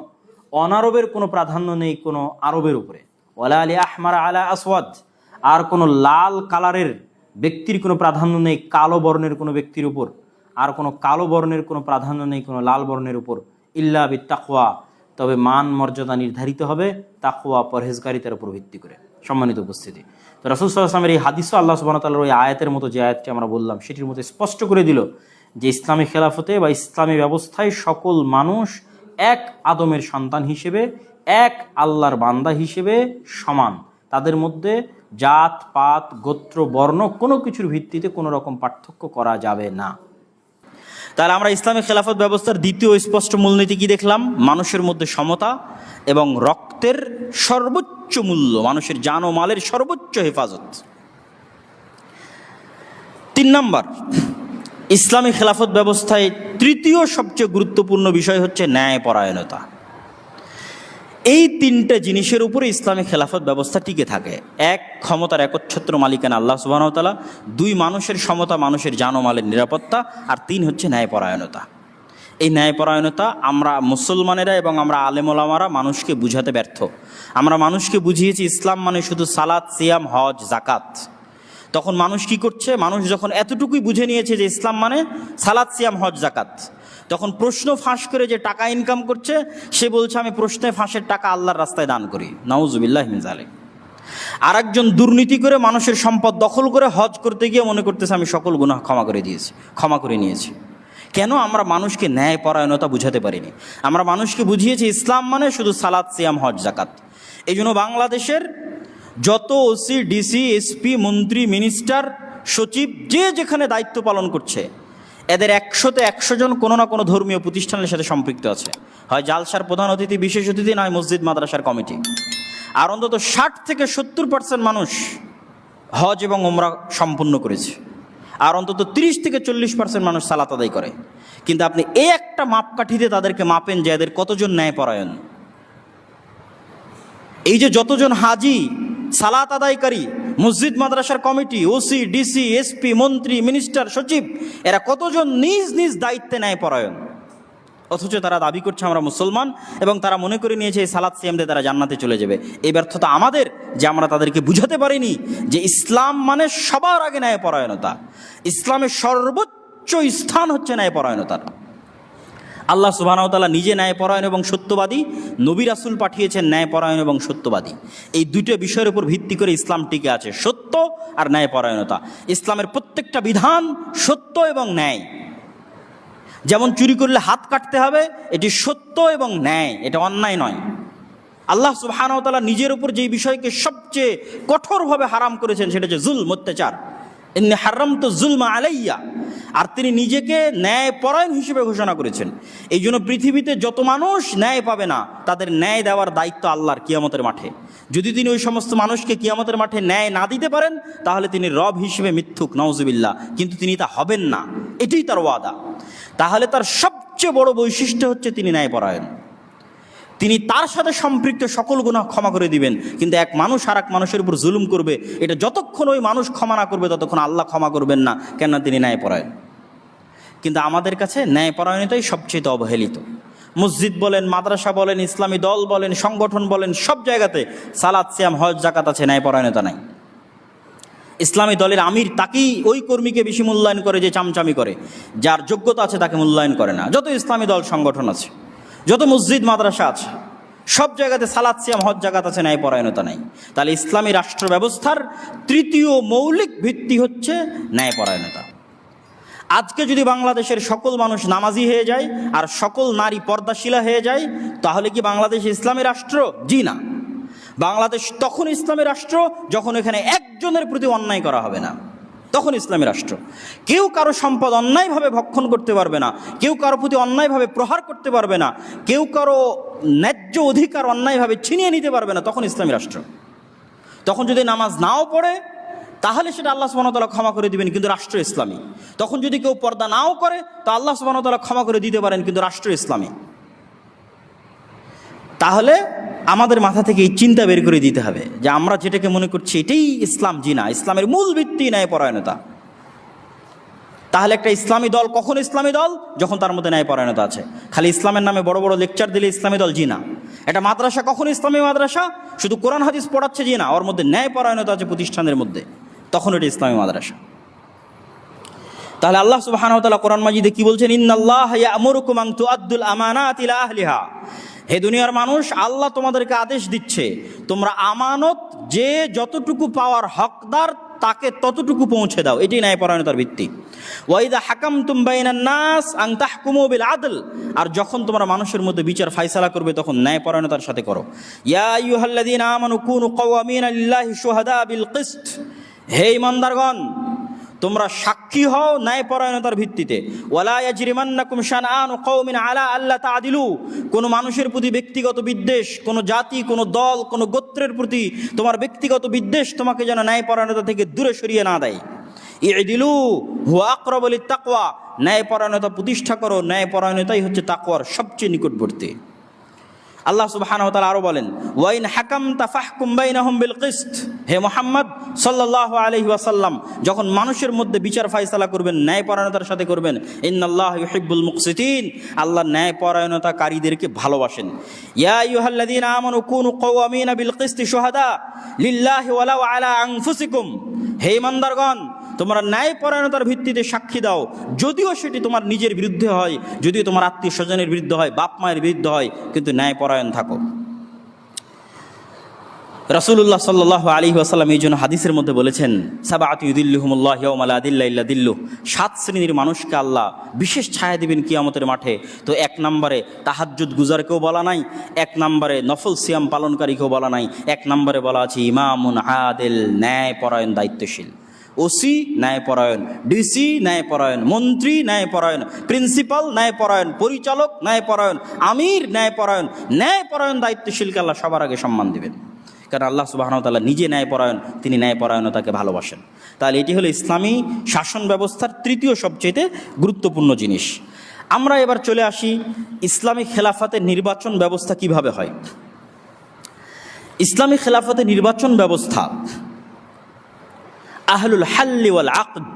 অনারবের কোনো প্রাধান্য নেই কোনো আরবের উপরে। ওয়ালা আলি আহমার আলা আসওয়াদ, আর কোনো লাল কালারের ব্যক্তির কোনো প্রাধান্য নেই কালো বর্ণের কোনো ব্যক্তির উপর, আর কোনো কালো বর্ণের কোনো প্রাধান্য নেই কোনো লাল বর্ণের উপর, ইল্লা বিত তাকওয়া, তবে মান মর্যাদা নির্ধারিত হবে তাকওয়া পরহেজগারিতার উপর ভিত্তি করে। সম্মানিত উপস্থিতি, তো রাসূল সাল্লাল্লাহু আলাইহি ওয়াসাল্লামের এই হাদিসও আল্লাহ সুবহানাহু ওয়া তাআলার ওই আয়াতের মতো, যে আয়াতটি আমরা বললাম সেটির মতো স্পষ্ট করে দিল যে ইসলামী খেলাফতে বা ইসলামী ব্যবস্থায় সকল মানুষ এক আদমের সন্তান হিসেবে, এক আল্লাহর বান্দা হিসেবে সমান। তাদের মধ্যে জাত পাত গোত্র বর্ণ কোনো কিছুর ভিত্তিতে কোনো রকম পার্থক্য করা যাবে না। তাহলে আমরা ইসলামী খেলাফত ব্যবস্থার দ্বিতীয় স্পষ্ট মূলনীতি কি দেখলাম? মানুষের মধ্যে সমতা এবং রক্তের সর্বোচ্চ মূল্য, মানুষের জান ও মালের সর্বোচ্চ হেফাজত। 3 নাম্বার, ইসলামী খেলাফত ব্যবস্থায় তৃতীয় সবচেয়ে গুরুত্বপূর্ণ বিষয় হচ্ছে ন্যায়পরায়ণতা। এই 3টে জিনিসের উপরে ইসলামী খেলাফত ব্যবস্থা টিকে থাকে। 1, ক্ষমতার একচ্ছত্র মালিকানা আল্লাহ সুবহানাহু ওয়া তাআলা। 2, মানুষের সমতা, মানুষের জান ও মালের নিরাপত্তা। আর 3 হচ্ছে ন্যায়পরায়ণতা। এই ন্যায়পরায়ণতা আমরা মুসলমানেরা এবং আমরা আলেম ওলামারা মানুষকে বুঝাতে ব্যর্থ। আমরা মানুষকে বুঝিয়েছি ইসলাম মানে শুধু সালাত, সিয়াম, হজ, জাকাত। তখন মানুষ কি করছে? মানুষ যখন এতটুকুই বুঝে নিয়েছে যে ইসলাম মানে সালাত, সিয়াম, হজ, জাকাত, তখন প্রশ্ন ফাঁস করে যে টাকা ইনকাম করছে, সে বলছে আমি প্রশ্নে ফাঁসের টাকা আল্লাহর রাস্তায় দান করি। নাউজুবিল্লাহি মিন যালিক। আর একজন দুর্নীতি করে মানুষের সম্পদ দখল করে হজ করতে গিয়ে মনে করতেছে আমি সকল গুনাহ ক্ষমা করে নিয়েছি। কেন? আমরা মানুষকে ন্যায়পরায়ণতা বুঝাতে পারিনি। আমরা মানুষকে বুঝিয়েছি ইসলাম মানে শুধু সালাত, সিয়াম, হজ, জাকাত। এই জন্য বাংলাদেশের যত ওসি, ডিসি, এসপি, মন্ত্রী, মিনিস্টার, সচিব, যে যেখানে দায়িত্ব পালন করছে, এদের 100তে 100 জন কোনো না কোনো ধর্মীয় প্রতিষ্ঠানের সাথে সম্পৃক্ত আছে। হয় জালসার প্রধান অতিথি, বিশেষ অতিথি, নয় মসজিদ মাদ্রাসার কমিটি। আর অন্তত 60 থেকে 70% মানুষ হজ এবং উমরা সম্পূর্ণ করেছে। আর অন্তত 30 থেকে 40% মানুষ সালাত আদায় করে। কিন্তু আপনি এই একটা মাপকাঠিতে তাদেরকে মাপেন যে এদের কতজন ন্যায়পরায়ণ। এই যে যতজন হাজি, সালাত আদায়কারী, মসজিদ মাদ্রাসার কমিটি, ওসি, ডিসি, এসপি, মন্ত্রী, মিনিস্টার, সচিব, এরা কতজন নিজ নিজ দায়িত্বে ন্যায়পরায়ণ। অথচ তারা দাবি করছে আমরা মুসলমান, এবং তারা মনে করে নিয়েছে এই সালাত সিয়াম দিয়ে তারা জান্নাতে চলে যাবে। এই ব্যর্থতা আমাদের যে আমরা তাদেরকে বুঝাতে পারিনি যে ইসলাম মানে সবার আগে ন্যায়পরায়ণতা। ইসলামের সর্বোচ্চ স্থান হচ্ছে ন্যায়পরায়ণতার। আল্লাহ সুবহানাহু ওয়া তাআলা নিজে ন্যায়পরায়ণ এবং সত্যবাদী, নবী রাসূল পাঠিয়েছেন ন্যায়পরায়ণ এবং সত্যবাদী। এই দুটো বিষয়ের উপর ভিত্তি করে ইসলাম টিকে আছে, সত্য আর ন্যায়পরায়ণতা। ইসলামের প্রত্যেকটা বিধান সত্য এবং ন্যায়। যেমন চুরি করলে হাত কাটতে হবে, এটি সত্য এবং ন্যায়, এটা অন্যায় নয়। আল্লাহ সুবহানাহু ওয়া তাআলা নিজের উপর যেই বিষয়কে সবচেয়ে কঠোরভাবে হারাম করেছেন সেটা হচ্ছে জুলম, অত্যাচার। ইন্নী হারামতু যুলমা আলাইয়া। আর তিনি নিজেকে ন্যায়পরায়ণ হিসেবে ঘোষণা করেছেন। এই জন্য পৃথিবীতে যত মানুষ ন্যায় পাবে না, তাদের ন্যায় দেওয়ার দায়িত্ব আল্লাহর কিয়ামতের মাঠে। যদি তিনি ওই সমস্ত মানুষকে কিয়ামতের মাঠে ন্যায় না দিতে পারেন, তাহলে তিনি রব হিসেবে মিথ্যুক, নাউজুবিল্লাহ। কিন্তু তিনি তা হবেন না, এটাই তার ওয়াদা। তাহলে তার সবচেয়ে বড় বৈশিষ্ট্য হচ্ছে তিনি ন্যায়পরায়ণ। তিনি তার সাথে সম্পৃক্ত সকল গুনাহ ক্ষমা করে দিবেন। কিন্তু এক মানুষ আর এক মানুষের উপর জুলুম করবে, এটা যতক্ষণ ওই মানুষ ক্ষমা না করবে ততক্ষণ আল্লাহ ক্ষমা করবেন না, কেননা তিনি ন্যায়পরায়ণ। কিন্তু আমাদের কাছে ন্যায়পরায়ণতাই সবচেয়ে অবহেলিত। মসজিদ বলেন, মাদ্রাসা বলেন, ইসলামী দল বলেন, সংগঠন বলেন, সব জায়গাতে সালাত, সিয়াম, হজ, জাকাত আছে, ন্যায়পরায়ণতা নাই। ইসলামী দলের আমির তাকেই, ওই কর্মীকে বেশি মূল্যায়ন করে যে চামচামি করে, যার যোগ্যতা আছে তাকে মূল্যায়ন করে না। যত ইসলামী দল সংগঠন আছে, যত মসজিদ মাদ্রাসা আছে, সব জায়গাতে সালাত, সিয়াম, হজ, জাকাত আছে, ন্যায়পরায়ণতা নাই। তাহলে ইসলামী রাষ্ট্র ব্যবস্থার তৃতীয় মৌলিক ভিত্তি হচ্ছে ন্যায়পরায়ণতা। আজকে যদি বাংলাদেশের সকল মানুষ নামাজি হয়ে যায় আর সকল নারী পর্দাশীলা হয়ে যায়, তাহলে কি বাংলাদেশ ইসলামী রাষ্ট্র? জি না। বাংলাদেশ তখন ইসলামী রাষ্ট্র যখন এখানে একজনের প্রতি অন্যায় করা হবে না, তখন ইসলামী রাষ্ট্র। কেউ কারো সম্পদ অন্যায়ভাবে ভক্ষণ করতে পারবে না, কেউ কারো প্রতি অন্যায়ভাবে প্রহার করতে পারবে না, কেউ কারো ন্যায্য অধিকার অন্যায়ভাবে ছিনিয়ে নিতে পারবে না, তখন ইসলামী রাষ্ট্র। তখন যদি নামাজ নাও পড়ে তাহলে সেটা আল্লাহ সুবহানাহু ওয়া তাআলা ক্ষমা করে দিবেন, কিন্তু রাষ্ট্র ইসলামী। তখন যদি কেউ পর্দা নাও করে তো আল্লাহ সুবহানাহু ওয়া তাআলা ক্ষমা করে দিতে পারেন, কিন্তু রাষ্ট্র ইসলামী। তাহলে আমাদের মাথা থেকে এই চিন্তা বের করে দিতে হবে যে আমরা যেটাকে মনে করছি এটাই ইসলাম, জি না। ইসলামের মূল ভিত্তি ন্যায়পরায়ণতা। তাহলে একটা ইসলামী দল কখন ইসলামী দল? যখন তার মধ্যে ন্যায়পরায়ণতা আছে। খালি ইসলামের নামে বড় বড় লেকচার দিলে ইসলামী দল জি না। একটা মাদ্রাসা কখন ইসলামী মাদ্রাসা? শুধু কোরআন হাদিস পড়াচ্ছে জি না, ওর মধ্যে ন্যায়পরায়ণতা আছে প্রতিষ্ঠানের মধ্যে, তখন এটা ইসলামী মাদ্রাসা। তাহলে আল্লাহ সুবহানাহু ওয়া তাআলা কোরআন মাজিদে কি বলছেন? ইন্নাল্লাহা ইয়া'মুরুকুম আন তুআদ্দুল আমানাতি ইলা আহলিহা। হে দুনিয়ার মানুষ, আল্লাহ তোমাদেরকে আদেশ দিচ্ছে তোমরা আমানত যে যতটুকু পাওয়ার হকদার তাকে ততটুকু পৌঁছে দাও। এটাই ন্যায়পরায়ণতার ভিত্তি। ওয়াইদা হাকামতুম বাইনান নাস আন তাহকুমু বিল আদল। আর যখন তোমরা মানুষের মধ্যে বিচার ফায়সালা করবে তখন ন্যায়পরায়ণতার সাথে করো। ইয়া আইয়ুহাল্লাযীনা আমানু কুনু কাওয়ামিনা লিল্লাহি শুহাদা বিল কিসত। হে ঈমানদারগণ, তোমরা সাক্ষী হও ন্যায়পরায়ণতার ভিত্তিতে। ওয়ালা ইয়াজরিমান্নাকুম শানআনু কওমিন আলা আল্লা তা'দিলু। কোনো মানুষের প্রতি ব্যক্তিগত বিদ্বেষ, কোনো জাতি, কোনো দল, কোনো গোত্রের প্রতি তোমার ব্যক্তিগত বিদ্বেষ তোমাকে যেন ন্যায়পরায়ণতা থেকে দূরে সরিয়ে না দেয়। ই'দিলু হুয়া আকরাবু লিত-তাকওয়া। ন্যায়পরায়ণতা প্রতিষ্ঠা করো, ন্যায়পরায়ণতাই হচ্ছে তাকওয়ার সবচেয়ে নিকটবর্তী। আল্লাহ সুবহানাহু ওয়া তাআলা আরো বলেন, ওয়া ইন হাকামতা ফাহকুম বাইনাহুম বিল কিসত। হে মুহাম্মদ সাল্লাল্লাহু আলাইহি ওয়াসাল্লাম, যখন মানুষের মধ্যে বিচার ফায়সালা করবেন ন্যায়পরায়ণতার সাথে করবেন। ইন্নাল্লাহা ইউহিব্বুল মুকসিতিন। আল্লাহ ন্যায়পরায়ণতাকারীদেরকে ভালোবাসেন। ইয়া আইয়ুহাল্লাযীনা আমানু কুনু কাওয়ামিনা বিল কিসতি শুহাদা লিল্লাহি ওয়ালাউ আলা আনফুসিকুম। হে ঈমানদারগণ, তোমরা ন্যায়পরায়ণতার ভিত্তিতে সাক্ষী দাও, যদিও সেটি তোমার নিজের বিরুদ্ধে হয়, যদিও তোমার আত্মীয় স্বজনের বিরুদ্ধে হয়, বাপ মায়ের বিরুদ্ধে হয়, কিন্তু ন্যায়পরায়ণ থাকো। রাসূলুল্লাহ সাল্লাল্লাহু আলাইহি ওয়াসাল্লাম এই জন্য হাদিসের মধ্যে বলেছেন, সাবআতু ইউদিল্লুহুমুল্লাহু ইয়াওমা লা দিল্লা ইল্লা দিল্লুহ। 7 শ্রেণীর মানুষকে আল্লাহ বিশেষ ছায়া দিবেন কিয়ামতের মাঠে। তো 1 নম্বরে তাহাজ্জুদ গুজারকেও বলা নাই, 1 নম্বরে নফল সিয়াম পালনকারীকেও বলা নাই, 1 নম্বরে বলা আছে ইমামুন আদিল, ন্যায়পরায়ণ দায়িত্বশীল। ওসি ন্যায়পরায়ণ, ডিসি ন্যায়পরায়ণ, মন্ত্রী ন্যায়পরায়ণ, প্রিন্সিপাল ন্যায়পরায়ণ, পরিচালক ন্যায়পরায়ণ, আমির ন্যায়পরায়ণ। ন্যায়পরায়ণ দায়িত্বশীলকে আল্লাহ সবার আগে সম্মান দিবেন, কারণ আল্লাহ সুবহানাহু ওয়া তাআলা নিজে ন্যায়পরায়ণ, তিনি ন্যায়পরায়ণতাকে ভালোবাসেন। তাহলে এটি হলো ইসলামী শাসন ব্যবস্থার তৃতীয় সবচেয়ে গুরুত্বপূর্ণ জিনিস। আমরা এবার চলে আসি ইসলামী খেলাফতের নির্বাচন ব্যবস্থা কিভাবে হয়। ইসলামী খেলাফতের নির্বাচন ব্যবস্থা আহলুল হাল্লি ওয়াল আকদ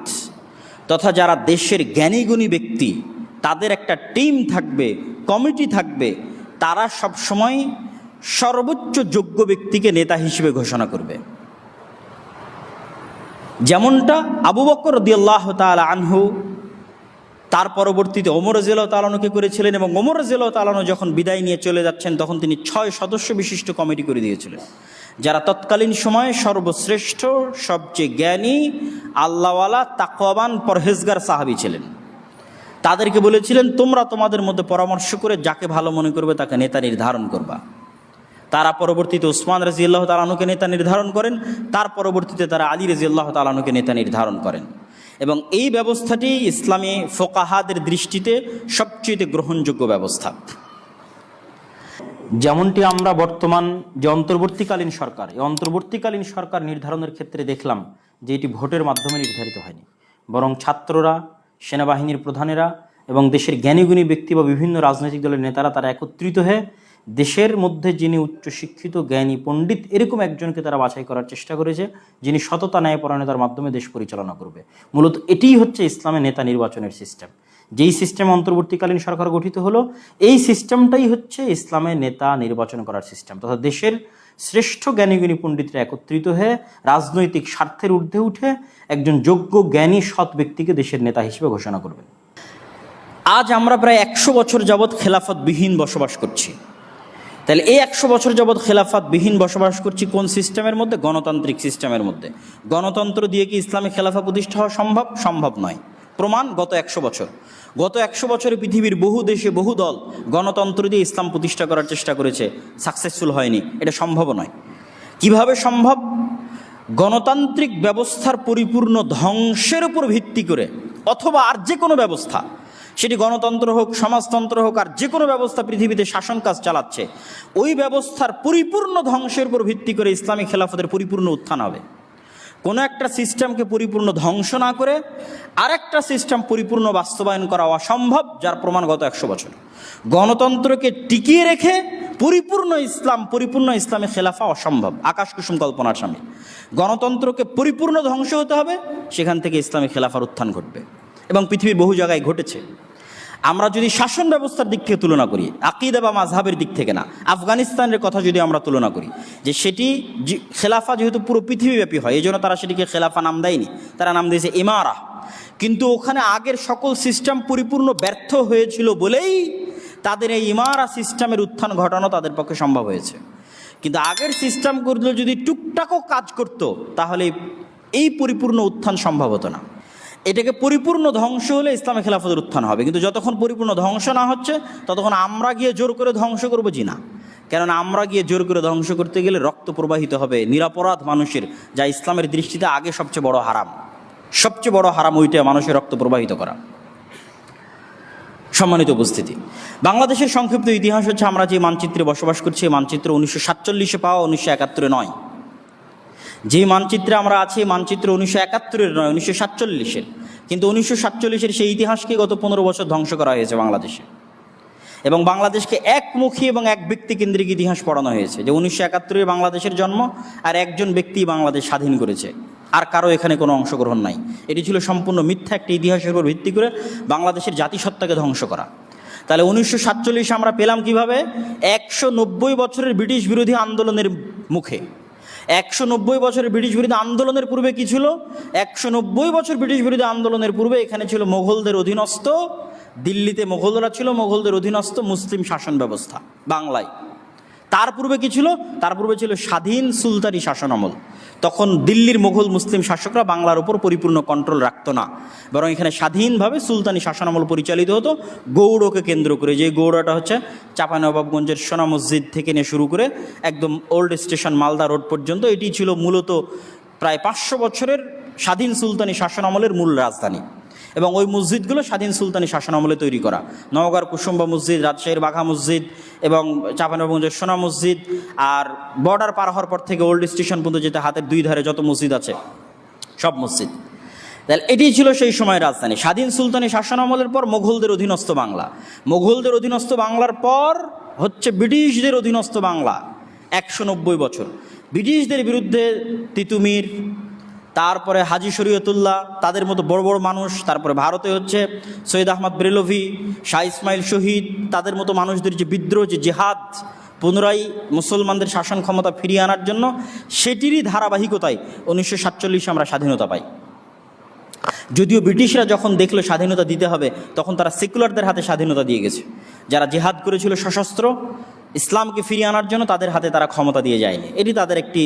তথা যারা দেশের জ্ঞানীগুণী ব্যক্তি, তাদের একটা টিম থাকবে, কমিটি থাকবে, তারা সবসময় সর্বোচ্চ যোগ্য ব্যক্তিকে নেতা হিসেবে ঘোষণা করবে। যেমনটা আবু বকর রাদিয়াল্লাহু তাআলা আনহু তার পরবর্তীতে ওমর রাদিয়াল্লাহু তাআলা আনহুকে করেছিলেন, এবং ওমর রাদিয়াল্লাহু তাআলা আনহু যখন বিদায় নিয়ে চলে যাচ্ছেন তখন তিনি 6 সদস্য বিশিষ্ট কমিটি করে দিয়েছিলেন, যারা তৎকালীন সময়ে সর্বশ্রেষ্ঠ, সবচেয়ে জ্ঞানী, আল্লাহওয়ালা, তাকওয়াবান, পরহেজগার সাহাবী ছিলেন। তাদেরকে বলেছিলেন, তোমরা তোমাদের মধ্যে পরামর্শ করে যাকে ভালো মনে করবে তাকে নেতা নির্ধারণ করবা। তারা পরবর্তীতে ওসমান রাদিয়াল্লাহু তাআলা আনহুকে নেতা নির্ধারণ করেন, তার পরবর্তীতে তারা আলী রাদিয়াল্লাহু তাআলা আনহুকে নেতা নির্ধারণ করেন। এবং এই ব্যবস্থাটি ইসলামী ফোকাহাদের দৃষ্টিতে সবচেয়ে গ্রহণযোগ্য ব্যবস্থা। যেমনটি আমরা বর্তমান যে অন্তর্বর্তীকালীন সরকার, এই অন্তর্বর্তীকালীন সরকার নির্ধারণের ক্ষেত্রে দেখলাম যে এটি ভোটের মাধ্যমে নির্ধারিত হয়নি, বরং ছাত্ররা, সেনাবাহিনীর প্রধানেরা এবং দেশের জ্ঞানীগুণী ব্যক্তি বা বিভিন্ন রাজনৈতিক দলের নেতারা তারা একত্রিত হয়ে দেশের মধ্যে যিনি উচ্চশিক্ষিত, জ্ঞানী, পণ্ডিত এরকম একজনকে তারা বাছাই করার চেষ্টা করেছে, যিনি সততা, ন্যায়পরায়ণতার মাধ্যমে দেশ পরিচালনা করবে। মূলত এটিই হচ্ছে ইসলামের নেতা নির্বাচনের সিস্টেম। যেই সিস্টেম অন্তর্বর্তীকালীন সরকার গঠিত হলো, এই সিস্টেমটাই হচ্ছে ইসলামের নেতা নির্বাচন করার সিস্টেম, তথা দেশের শ্রেষ্ঠ জ্ঞানীগুণী পণ্ডিতরা একত্রিত হয়ে রাজনৈতিক স্বার্থের ঊর্ধ্বে উঠে একজন যোগ্য, জ্ঞানী, সৎ ব্যক্তিকে দেশের নেতা হিসেবে ঘোষণা করবেন। আজ আমরা প্রায় 100 বছর যাবৎ খেলাফতবিহীন বসবাস করছি। তাহলে এই 100 বছর যাবৎ খেলাফতবিহীন বসবাস করছি কোন সিস্টেমের মধ্যে? গণতান্ত্রিক সিস্টেমের মধ্যে। গণতন্ত্র দিয়ে কি ইসলামী খেলাফা প্রতিষ্ঠা হওয়া সম্ভব? সম্ভব নয়। প্রমাণ গত 100 বছর। গত 100 বছরে পৃথিবীর বহু দেশে, বহু দল গণতন্ত্র দিয়ে ইসলাম প্রতিষ্ঠা করার চেষ্টা করেছে, সাকসেসফুল হয়নি। এটা সম্ভব নয়। কিভাবে সম্ভব? গণতান্ত্রিক ব্যবস্থার পরিপূর্ণ ধ্বংসের উপর ভিত্তি করে, অথবা আর যে কোনো ব্যবস্থা, সেটি গণতন্ত্র হোক, সমাজতন্ত্র হোক, আর যে কোনো ব্যবস্থা পৃথিবীতে শাসন কাজ চালাচ্ছে, ওই ব্যবস্থার পরিপূর্ণ ধ্বংসের উপর ভিত্তি করে ইসলামী খেলাফতের পরিপূর্ণ উত্থান হবে। কোনো একটা সিস্টেমকে পরিপূর্ণ ধ্বংস না করে আরেকটা সিস্টেম পরিপূর্ণ বাস্তবায়ন করা অসম্ভব, যার প্রমাণ গত 100 বছর। গণতন্ত্রকে টিকিয়ে রেখে পরিপূর্ণ ইসলামী খেলাফা অসম্ভব, আকাশ কুসুম কল্পনার সামনে। গণতন্ত্রকে পরিপূর্ণ ধ্বংস হতে হবে, সেখান থেকে ইসলামী খেলাফার উত্থান ঘটবে। এবং পৃথিবীর বহু জায়গায় ঘটেছে। আমরা যদি শাসন ব্যবস্থার দিক থেকে তুলনা করি, আকিদা বা মাযহাবের দিক থেকে না, আফগানিস্তানের কথা যদি আমরা তুলনা করি, যে সেটি খেলাফা যেহেতু পুরো পৃথিবীব্যাপী হয়, এই জন্য তারা সেটিকে খেলাফা নাম দেয়নি, তারা নাম দিয়েছে ইমারা। কিন্তু ওখানে আগের সকল সিস্টেম পরিপূর্ণ ব্যর্থ হয়েছিল বলেই তাদের এই ইমারা সিস্টেমের উত্থান ঘটানো তাদের পক্ষে সম্ভব হয়েছে। কিন্তু আগের সিস্টেমগুলো যদি টুকটাকও কাজ করত, তাহলে এই পরিপূর্ণ উত্থান সম্ভব হতো না। এটাকে পরিপূর্ণ ধ্বংস হলে ইসলামী খেলাফতের উত্থান হবে। কিন্তু যতক্ষণ পরিপূর্ণ ধ্বংস না হচ্ছে, ততক্ষণ আমরা গিয়ে জোর করে ধ্বংস করবো জি না। কেননা আমরা গিয়ে জোর করে ধ্বংস করতে গেলে রক্ত প্রবাহিত হবে নিরাপরাধ মানুষের, যা ইসলামের দৃষ্টিতে আগে সবচেয়ে বড় হারাম। সবচেয়ে বড় হারাম ওইটা, মানুষের রক্ত প্রবাহিত করা। সম্মানিত উপস্থিতি, বাংলাদেশের সংক্ষিপ্ত ইতিহাস হচ্ছে, আমরা যে মানচিত্রে বসবাস করছি, এই মানচিত্র 1947 পাওয়া, 1971 নয়। যে মানচিত্রে আমরা আছি, মানচিত্র 1971 নয়, 1947। কিন্তু 1947 সেই ইতিহাসকে গত 15 বছর ধ্বংস করা হয়েছে বাংলাদেশে। এবং বাংলাদেশকে একমুখী এবং এক ব্যক্তি কেন্দ্রিক ইতিহাস পড়ানো হয়েছে, যে 1971 বাংলাদেশের জন্ম, আর একজন ব্যক্তি বাংলাদেশ স্বাধীন করেছে, আর কারো এখানে কোনো অংশগ্রহণ নাই। এটি ছিল সম্পূর্ণ মিথ্যা একটি ইতিহাসের উপর ভিত্তি করে বাংলাদেশের জাতিসত্তাকে ধ্বংস করা। তাহলে 1947 আমরা পেলাম কিভাবে? 190 বছরের ব্রিটিশ বিরোধী আন্দোলনের মুখে। 190 বছরের ব্রিটিশ বিরোধী আন্দোলনের পূর্বে কি ছিল? 190 বছর ব্রিটিশ বিরোধী আন্দোলনের পূর্বে এখানে ছিল মোগলদের অধীনস্থ, দিল্লিতে মোগলরা ছিল, মোগলদের অধীনস্থ মুসলিম শাসন ব্যবস্থা বাংলায়। তার পূর্বে কি ছিল? তার পূর্বে ছিল স্বাধীন সুলতানি শাসন আমল। তখন দিল্লির মোগল মুসলিম শাসকরা বাংলার উপর পরিপূর্ণ কন্ট্রোল রাখতো না, বরং এখানে স্বাধীনভাবে সুলতানি শাসন আমল পরিচালিত হতো গৌড়কে কেন্দ্র করে। যে গৌড়টা হচ্ছে চাঁপাইনবাবগঞ্জের সোনা মসজিদ থেকে নিয়ে শুরু করে একদম ওল্ড স্টেশন মালদা রোড পর্যন্ত, এটি ছিল মূলত প্রায় 500 বছরের স্বাধীন সুলতানি শাসন আমলের মূল রাজধানী। এবং ওই মসজিদগুলো স্বাধীন সুলতানি শাসন আমলে তৈরি করা। নওগাঁর কুসুম্বা মসজিদ, রাজশাহীর বাঘা মসজিদ এবং চাঁপাইনবাবগঞ্জের সোনা মসজিদ, আর বর্ডার পার হওয়ার পর থেকে ওল্ড স্টেশন পর্যন্ত যেটা হাতের দুই ধারে যত মসজিদ আছে সব মসজিদ। তাহলে এটি ছিল সেই সময়ের রাজধানী। স্বাধীন সুলতানি শাসন আমলের পর মোগলদের অধীনস্থ বাংলা, মোগলদের অধীনস্থ বাংলার পর হচ্ছে ব্রিটিশদের অধীনস্থ বাংলা। 190 বছর ব্রিটিশদের বিরুদ্ধে তিতুমির, তারপরে হাজি শরীয়তুল্লাহ, তাদের মতো বড় বড় মানুষ, তারপরে ভারতে হচ্ছে সৈয়দ আহমদ বেরেলভি, শাহ ইসমাইল শহীদ, তাদের মতো মানুষদের যে বিদ্রোহ, যে জেহাদ পুনরায় মুসলমানদের শাসন ক্ষমতা ফিরিয়ে আনার জন্য, সেটিরই ধারাবাহিকতায় 1947 আমরা স্বাধীনতা পাই। যদিও ব্রিটিশরা যখন দেখলো স্বাধীনতা দিতে হবে, তখন তারা সেকুলারদের হাতে স্বাধীনতা দিয়ে গেছে। যারা জেহাদ করেছিল সশস্ত্র ইসলামকে ফিরিয়ে আনার জন্য, তাদের হাতে তারা ক্ষমতা দিয়ে যায়নি। এটি তাদের একটি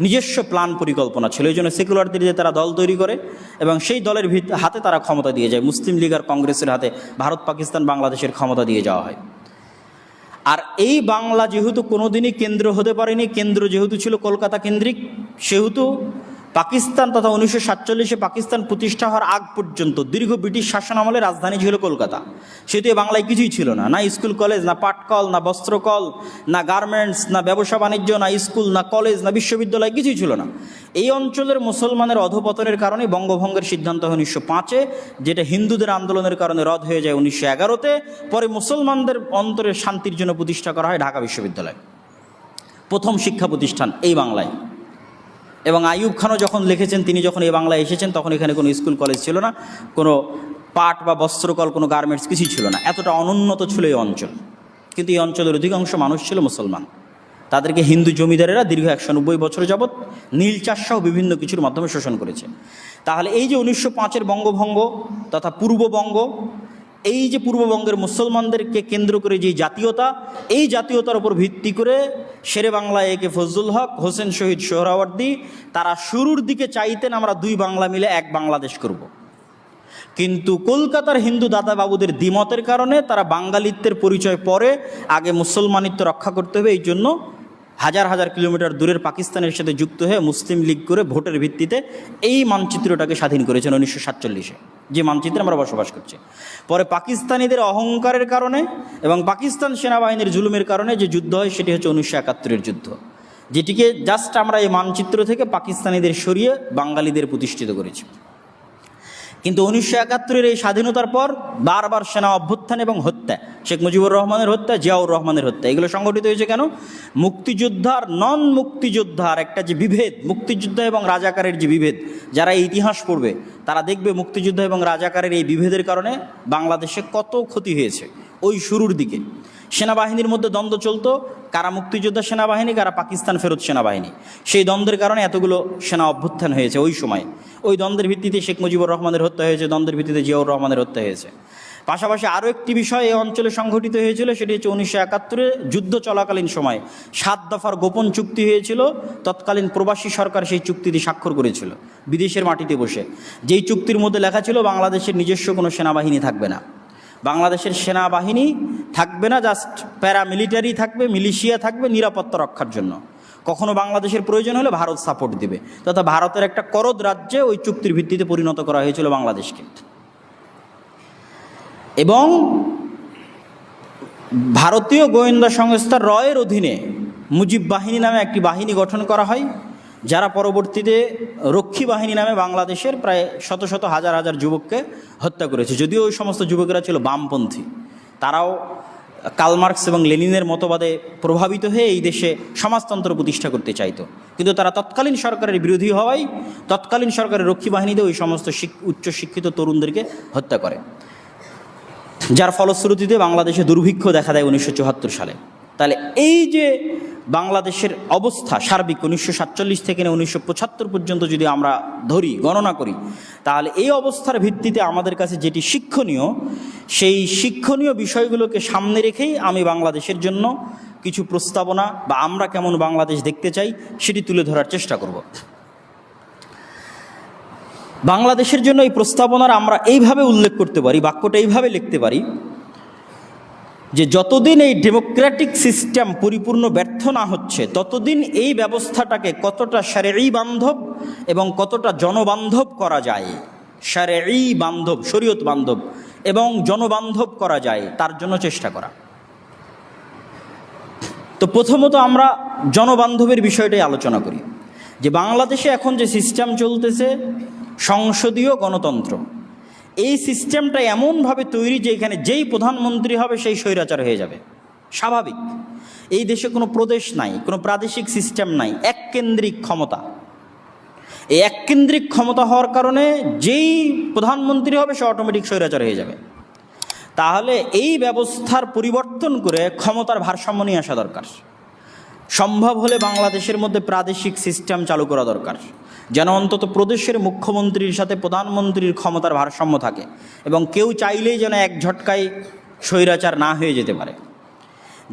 নিজস্ব প্ল্যান পরিকল্পনা ছিল। এই জন্য সেকুলারদের যে তারা দল তৈরি করে এবং সেই দলের হাতে তারা ক্ষমতা দিয়ে যায়। মুসলিম লীগ আর কংগ্রেসের হাতে ভারত, পাকিস্তান, বাংলাদেশের ক্ষমতা দিয়ে যাওয়া হয়। আর এই বাংলা যেহেতু কোনোদিনই কেন্দ্র হতে পারেনি, কেন্দ্র যেহেতু ছিল কলকাতা কেন্দ্রিক, সেহেতু পাকিস্তান তথা 1947 পাকিস্তান প্রতিষ্ঠা হওয়ার আগ পর্যন্ত দীর্ঘ ব্রিটিশ শাসন আমলে রাজধানী ছিল কলকাতা। সেহেতু বাংলায় কিছুই ছিল না, না স্কুল কলেজ, না পাটকল, না বস্ত্রকল, না গার্মেন্টস, না ব্যবসা বাণিজ্য, না স্কুল, না কলেজ, না বিশ্ববিদ্যালয়, কিছুই ছিল না। এই অঞ্চলের মুসলমানের অধপতনের কারণে বঙ্গভঙ্গের সিদ্ধান্ত হয় 1905-এ, যেটা হিন্দুদের আন্দোলনের কারণে রদ হয়ে যায় 1911-তে। পরে মুসলমানদের অন্তরের শান্তির জন্য প্রতিষ্ঠা করা হয় ঢাকা বিশ্ববিদ্যালয়, প্রথম শিক্ষা প্রতিষ্ঠান এই বাংলায়। এবং আইয়ুব খানও যখন লিখেছেন, তিনি যখন এই বাংলায় এসেছেন, তখন এখানে কোনো স্কুল কলেজ ছিল না, কোনো পাট বা বস্ত্রকল, কোনো গার্মেন্টস কিছুই ছিল না। এতটা অনুন্নত ছিল এই অঞ্চল। কিন্তু এই অঞ্চলের অধিকাংশ মানুষ ছিল মুসলমান। তাদেরকে হিন্দু জমিদারেরা দীর্ঘ 190 বছর যাবৎ নীল চাষ সহ বিভিন্ন কিছুর মাধ্যমে শোষণ করেছে। তাহলে এই যে 1905-এর বঙ্গভঙ্গ তথা পূর্ববঙ্গ, এই যে পূর্ববঙ্গের মুসলমানদেরকে কেন্দ্র করে যে জাতীয়তা, এই জাতীয়তার উপর ভিত্তি করে শেরে বাংলা একে ফজলুল হক, হোসেন শহীদ সোহরাওয়ার্দী, তারা শুরুর দিকে চাইতেন আমরা দুই বাংলা মিলে এক বাংলাদেশ করব। কিন্তু কলকাতার হিন্দু দাদা বাবুদের দ্বিমতের কারণে তারা বাঙালিত্বের পরিচয় পরে, আগে মুসলমানিত্ব রক্ষা করতে হবে, এই জন্য হাজার হাজার কিলোমিটার দূরের পাকিস্তানের সাথে যুক্ত হয়ে মুসলিম লীগ করে ভোটের ভিত্তিতে এই মানচিত্রটাকে স্বাধীন করেছেন 1947-এ, যে মানচিত্রে আমরা বসবাস করছি। পরে পাকিস্তানিদের অহংকারের কারণে এবং পাকিস্তান সেনাবাহিনীর জুলুমের কারণে যে যুদ্ধ হয়, সেটি হচ্ছে 1971-এর যুদ্ধ, যেটিকে জাস্ট আমরা এই মানচিত্র থেকে পাকিস্তানিদের সরিয়ে বাঙালিদের প্রতিষ্ঠিত করেছি। কিন্তু 1971-এর এই স্বাধীনতার পর বারবার সেনা অভ্যুত্থান এবং হত্যা শেখ মুজিবুর রহমানের হত্যা, জিয়াউর রহমানের হত্যা, এগুলো সংগঠিত হয়েছে কেন? মুক্তিযোদ্ধার নন মুক্তিযোদ্ধার একটা যে বিভেদ, মুক্তিযোদ্ধা এবং রাজাকারের যে বিভেদ, যারা এই ইতিহাস পড়বে তারা দেখবে মুক্তিযোদ্ধা এবং রাজাকারের এই বিভেদের কারণে বাংলাদেশে কত ক্ষতি হয়েছে। ওই শুরুর দিকে সেনাবাহিনীর মধ্যে দ্বন্দ্ব চলতো, কারা মুক্তিযোদ্ধা সেনাবাহিনী, কারা পাকিস্তান ফেরত সেনাবাহিনী। সেই দ্বন্দ্বের কারণে এতগুলো সেনা অভ্যুত্থান হয়েছে ওই সময়। ওই দ্বন্দ্বের ভিত্তিতে শেখ মুজিবুর রহমানের হত্যা হয়েছে, দ্বন্দ্বের ভিত্তিতে জিয়াউর রহমানের হত্যা হয়েছে। পাশাপাশি আরও একটি বিষয় এই অঞ্চলে সংঘটিত হয়েছিল, সেটি হচ্ছে 1971-এ যুদ্ধ চলাকালীন সময় 7 দফার গোপন চুক্তি হয়েছিল। তৎকালীন প্রবাসী সরকার সেই চুক্তিতে স্বাক্ষর করেছিল বিদেশের মাটিতে বসে, যেই চুক্তির মধ্যে লেখা ছিল বাংলাদেশের নিজস্ব কোনো সেনাবাহিনী থাকবে না, বাংলাদেশের সেনাবাহিনী থাকবে না, জাস্ট প্যারামিলিটারি থাকবে, মিলিশিয়া থাকবে নিরাপত্তা রক্ষার জন্য। কখনো বাংলাদেশের প্রয়োজন হলে ভারত সাপোর্ট দিবে, তথা ভারতের একটা করদ রাজ্যে ওই চুক্তির ভিত্তিতে পরিণত করা হয়েছিল বাংলাদেশকে। এবং ভারতীয় গোয়েন্দা সংস্থা রয়ের অধীনে মুজিব বাহিনী নামে একটি বাহিনী গঠন করা হয়, যারা পরবর্তীতে রক্ষী বাহিনী নামে বাংলাদেশের প্রায় শত শত হাজার হাজার যুবককে হত্যা করেছে। যদিও ওই সমস্ত যুবকেরা ছিল বামপন্থী, তারাও কার্ল মার্কস এবং লেনিনের মতবাদে প্রভাবিত হয়ে এই দেশে সমাজতন্ত্র প্রতিষ্ঠা করতে চাইতো, কিন্তু তারা তৎকালীন সরকারের বিরোধী হওয়ায় তৎকালীন সরকারের রক্ষী বাহিনীতে ওই সমস্ত উচ্চশিক্ষিত তরুণদেরকে হত্যা করে, যার ফলশ্রুতিতে বাংলাদেশে দুর্ভিক্ষ দেখা দেয় 1974 সালে। তাহলে এই যে বাংলাদেশের অবস্থা সার্বিক 1947 থেকে 1975 পর্যন্ত যদি আমরা ধরি, গণনা করি, তাহলে এই অবস্থার ভিত্তিতে আমাদের কাছে যেটি শিক্ষণীয়, সেই শিক্ষণীয় বিষয়গুলোকে সামনে রেখেই আমি বাংলাদেশের জন্য কিছু প্রস্তাবনা বা আমরা কেমন বাংলাদেশ দেখতে চাই সেটি তুলে ধরার চেষ্টা করব। বাংলাদেশের জন্য এই প্রস্তাবনার আমরা এইভাবে উল্লেখ করতে পারি, বাক্যটা এইভাবে লিখতে পারি যে যতদিন এই ডেমোক্রেটিক সিস্টেম পরিপূর্ণ ব্যর্থ না হচ্ছে, ততদিন এই ব্যবস্থাটাকে কতটা শারঈ বান্ধব এবং কতটা জনবান্ধব করা যায়, শারঈ বান্ধব, শরীয়ত বান্ধব এবং জনবান্ধব করা যায়, তার জন্য চেষ্টা করা। তো প্রথমত আমরা জনবান্ধবের বিষয়টাই আলোচনা করি, যে বাংলাদেশে এখন যে সিস্টেম চলতেছে সংসদীয় গণতন্ত্র, এই সিস্টেমটা এমনভাবে তৈরি যে এখানে যেই প্রধানমন্ত্রী হবে সেই স্বৈরাচার হয়ে যাবে, স্বাভাবিক। এই দেশে কোনো প্রদেশ নাই, কোনো প্রাদেশিক সিস্টেম নাই, এককেন্দ্রিক ক্ষমতা। এই এককেন্দ্রিক ক্ষমতা হওয়ার কারণে যেই প্রধানমন্ত্রী হবে সে অটোমেটিক স্বৈরাচার হয়ে যাবে। তাহলে এই ব্যবস্থার পরিবর্তন করে ক্ষমতার ভারসাম্য নিয়ে আসা দরকার। সম্ভব হলে বাংলাদেশের মধ্যে প্রাদেশিক সিস্টেম চালু করা দরকার, যেন অন্তত প্রদেশের মুখ্যমন্ত্রীর সাথে প্রধানমন্ত্রীর ক্ষমতার ভারসাম্য থাকে এবং কেউ চাইলেই যেন এক ঝটকায় স্বৈরাচার না হয়ে যেতে পারে।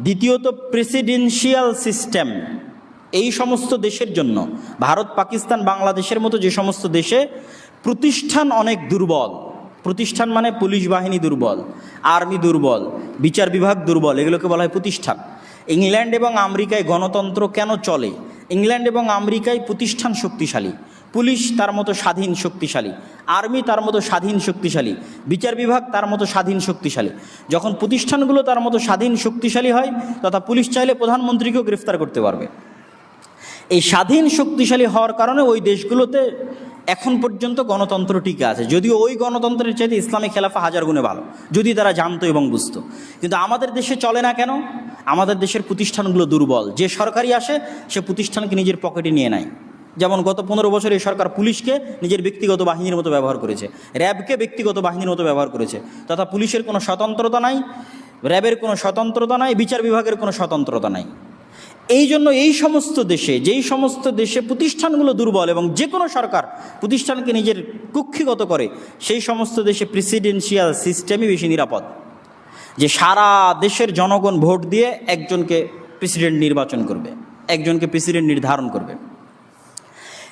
দ্বিতীয়ত, প্রেসিডেন্সিয়াল সিস্টেম এই সমস্ত দেশের জন্য, ভারত, পাকিস্তান, বাংলাদেশের মতো যে সমস্ত দেশে প্রতিষ্ঠান অনেক দুর্বল, প্রতিষ্ঠান মানে পুলিশ বাহিনী দুর্বল, আর্মি দুর্বল, বিচার বিভাগ দুর্বল, এগুলোকে বলা হয় প্রতিষ্ঠান। ইংল্যান্ড এবং আমেরিকায় গণতন্ত্র কেন চলে? ইংল্যান্ড এবং আমেরিকায় প্রতিষ্ঠান শক্তিশালী, পুলিশ তার মতো স্বাধীন শক্তিশালী, আর্মি তার মতো স্বাধীন শক্তিশালী, বিচার বিভাগ তার মতো স্বাধীন শক্তিশালী। যখন প্রতিষ্ঠানগুলো তার মতো স্বাধীন শক্তিশালী হয়, তথা পুলিশ চাইলে প্রধানমন্ত্রীকেও গ্রেফতার করতে পারবে। এই স্বাধীন শক্তিশালী হওয়ার কারণে ওই দেশগুলোতে এখন পর্যন্ত গণতন্ত্র টিকে আছে, যদিও ওই গণতন্ত্রের চাইতে ইসলামী খেলাফা হাজার গুণে ভালো, যদি তারা জানতো এবং বুঝতো। কিন্তু আমাদের দেশে চলে না কেন? আমাদের দেশের প্রতিষ্ঠানগুলো দুর্বল। যে সরকারি আসে সে প্রতিষ্ঠানকে নিজের পকেটে নিয়ে নেয়। যেমন গত 15 বছর এই সরকার পুলিশকে নিজের ব্যক্তিগত বাহিনীর মতো ব্যবহার করেছে, র্যাবকে ব্যক্তিগত বাহিনীর মতো ব্যবহার করেছে, তথা পুলিশের কোনো স্বতন্ত্রতা নাই, র্যাবের কোনো স্বতন্ত্রতা নাই, বিচার বিভাগের কোনো স্বতন্ত্রতা নাই। এই জন্য এই সমস্ত দেশে, যেই সমস্ত দেশে প্রতিষ্ঠানগুলো দুর্বল এবং যে কোনো সরকার প্রতিষ্ঠানকে নিজের কুক্ষিগত করে, সেই সমস্ত দেশে প্রেসিডেন্সিয়াল সিস্টেমই বেশি নিরাপদ, যে সারা দেশের জনগণ ভোট দিয়ে একজনকে প্রেসিডেন্ট নির্বাচন করবে, একজনকে প্রেসিডেন্ট নির্ধারণ করবে।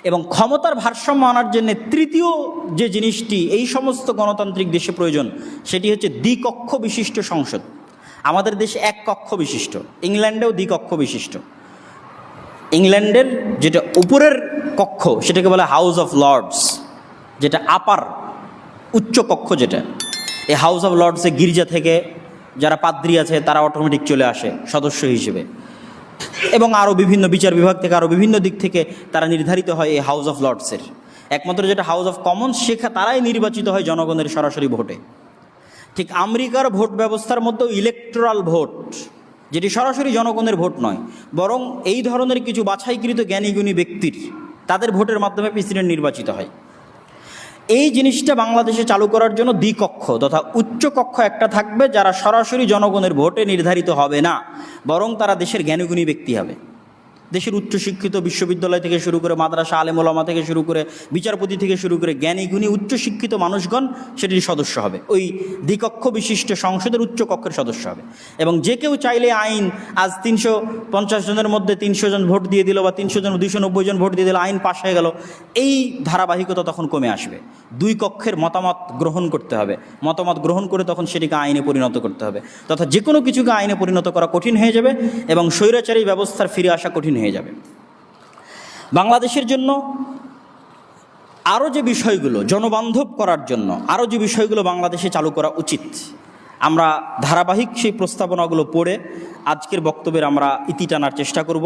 এবং ক্ষমতার ভারসাম্য আনার জন্য তৃতীয় যে জিনিসটি এই সমস্ত গণতান্ত্রিক দেশে প্রয়োজন, সেটি হচ্ছে দ্বিকক্ষ বিশিষ্ট সংসদ। আমাদের দেশে এক কক্ষ বিশিষ্ট, ইংল্যান্ডেও দ্বিকক্ষ বিশিষ্ট। ইংল্যান্ডের যেটা উপরের কক্ষ সেটাকে বলে হাউস অফ লর্ডস, যেটা আপার উচ্চ কক্ষ যেটা। এই হাউস অফ লর্ডসে গির্জা থেকে যারা পাদ্রী আছে তারা অটোমেটিক চলে আসে সদস্য হিসেবে, এবং আরও বিভিন্ন বিচার বিভাগ থেকে আরও বিভিন্ন দিক থেকে তারা নির্ধারিত হয় এই হাউস অফ লর্ডসের। একমাত্র যেটা হাউস অফ কমন্স, তারাই নির্বাচিত হয় জনগণের সরাসরি ভোটে। ঠিক আমেরিকার ভোট ব্যবস্থার মধ্যেও ইলেকটোরাল ভোট, যেটি সরাসরি জনগণের ভোট নয়, বরং এই ধরনের কিছু বাছাইকৃত জ্ঞানীগুণী ব্যক্তির তাদের ভোটের মাধ্যমে প্রেসিডেন্ট নির্বাচিত হয়। এই জিনিসটা বাংলাদেশে চালু করার জন্য দ্বিকক্ষ তথা উচ্চ কক্ষ একটা থাকবে, যারা সরাসরি জনগণের ভোটে নির্ধারিত হবে না, বরং তারা দেশের জ্ঞানীগুণী ব্যক্তি হবে। দেশের উচ্চশিক্ষিত বিশ্ববিদ্যালয় থেকে শুরু করে মাদ্রাসা আলেম ওলামা থেকে শুরু করে বিচারপতি থেকে শুরু করে জ্ঞানীগুণী উচ্চশিক্ষিত মানুষগণ সেটির সদস্য হবে, ওই দ্বিকক্ষ বিশিষ্ট সংসদের উচ্চ কক্ষের সদস্য হবে। এবং যে কেউ চাইলে আইন, আজ 350 জনের মধ্যে 300 জন ভোট দিয়ে দিল বা 300 জন 290 জন ভোট দিয়ে দিল, আইন পাশ হয়ে গেল, এই ধারাবাহিকতা তখন কমে আসবে। দুই কক্ষের মতামত গ্রহণ করতে হবে, মতামত গ্রহণ করে তখন সেটিকে আইনে পরিণত করতে হবে, তথা যে কোনো কিছুকে আইনে পরিণত করা কঠিন হয়ে যাবে এবং স্বৈরাচারী ব্যবস্থার ফিরে আসা কঠিন হয়ে যাবে। বাংলাদেশের জন্য আরও যে বিষয়গুলো জনবান্ধব করার জন্য আরও যে বিষয়গুলো বাংলাদেশে চালু করা উচিত, আমরা ধারাবাহিক সেই প্রস্তাবনাগুলো পড়ে আজকের বক্তব্যের আমরা ইতি টানার চেষ্টা করব।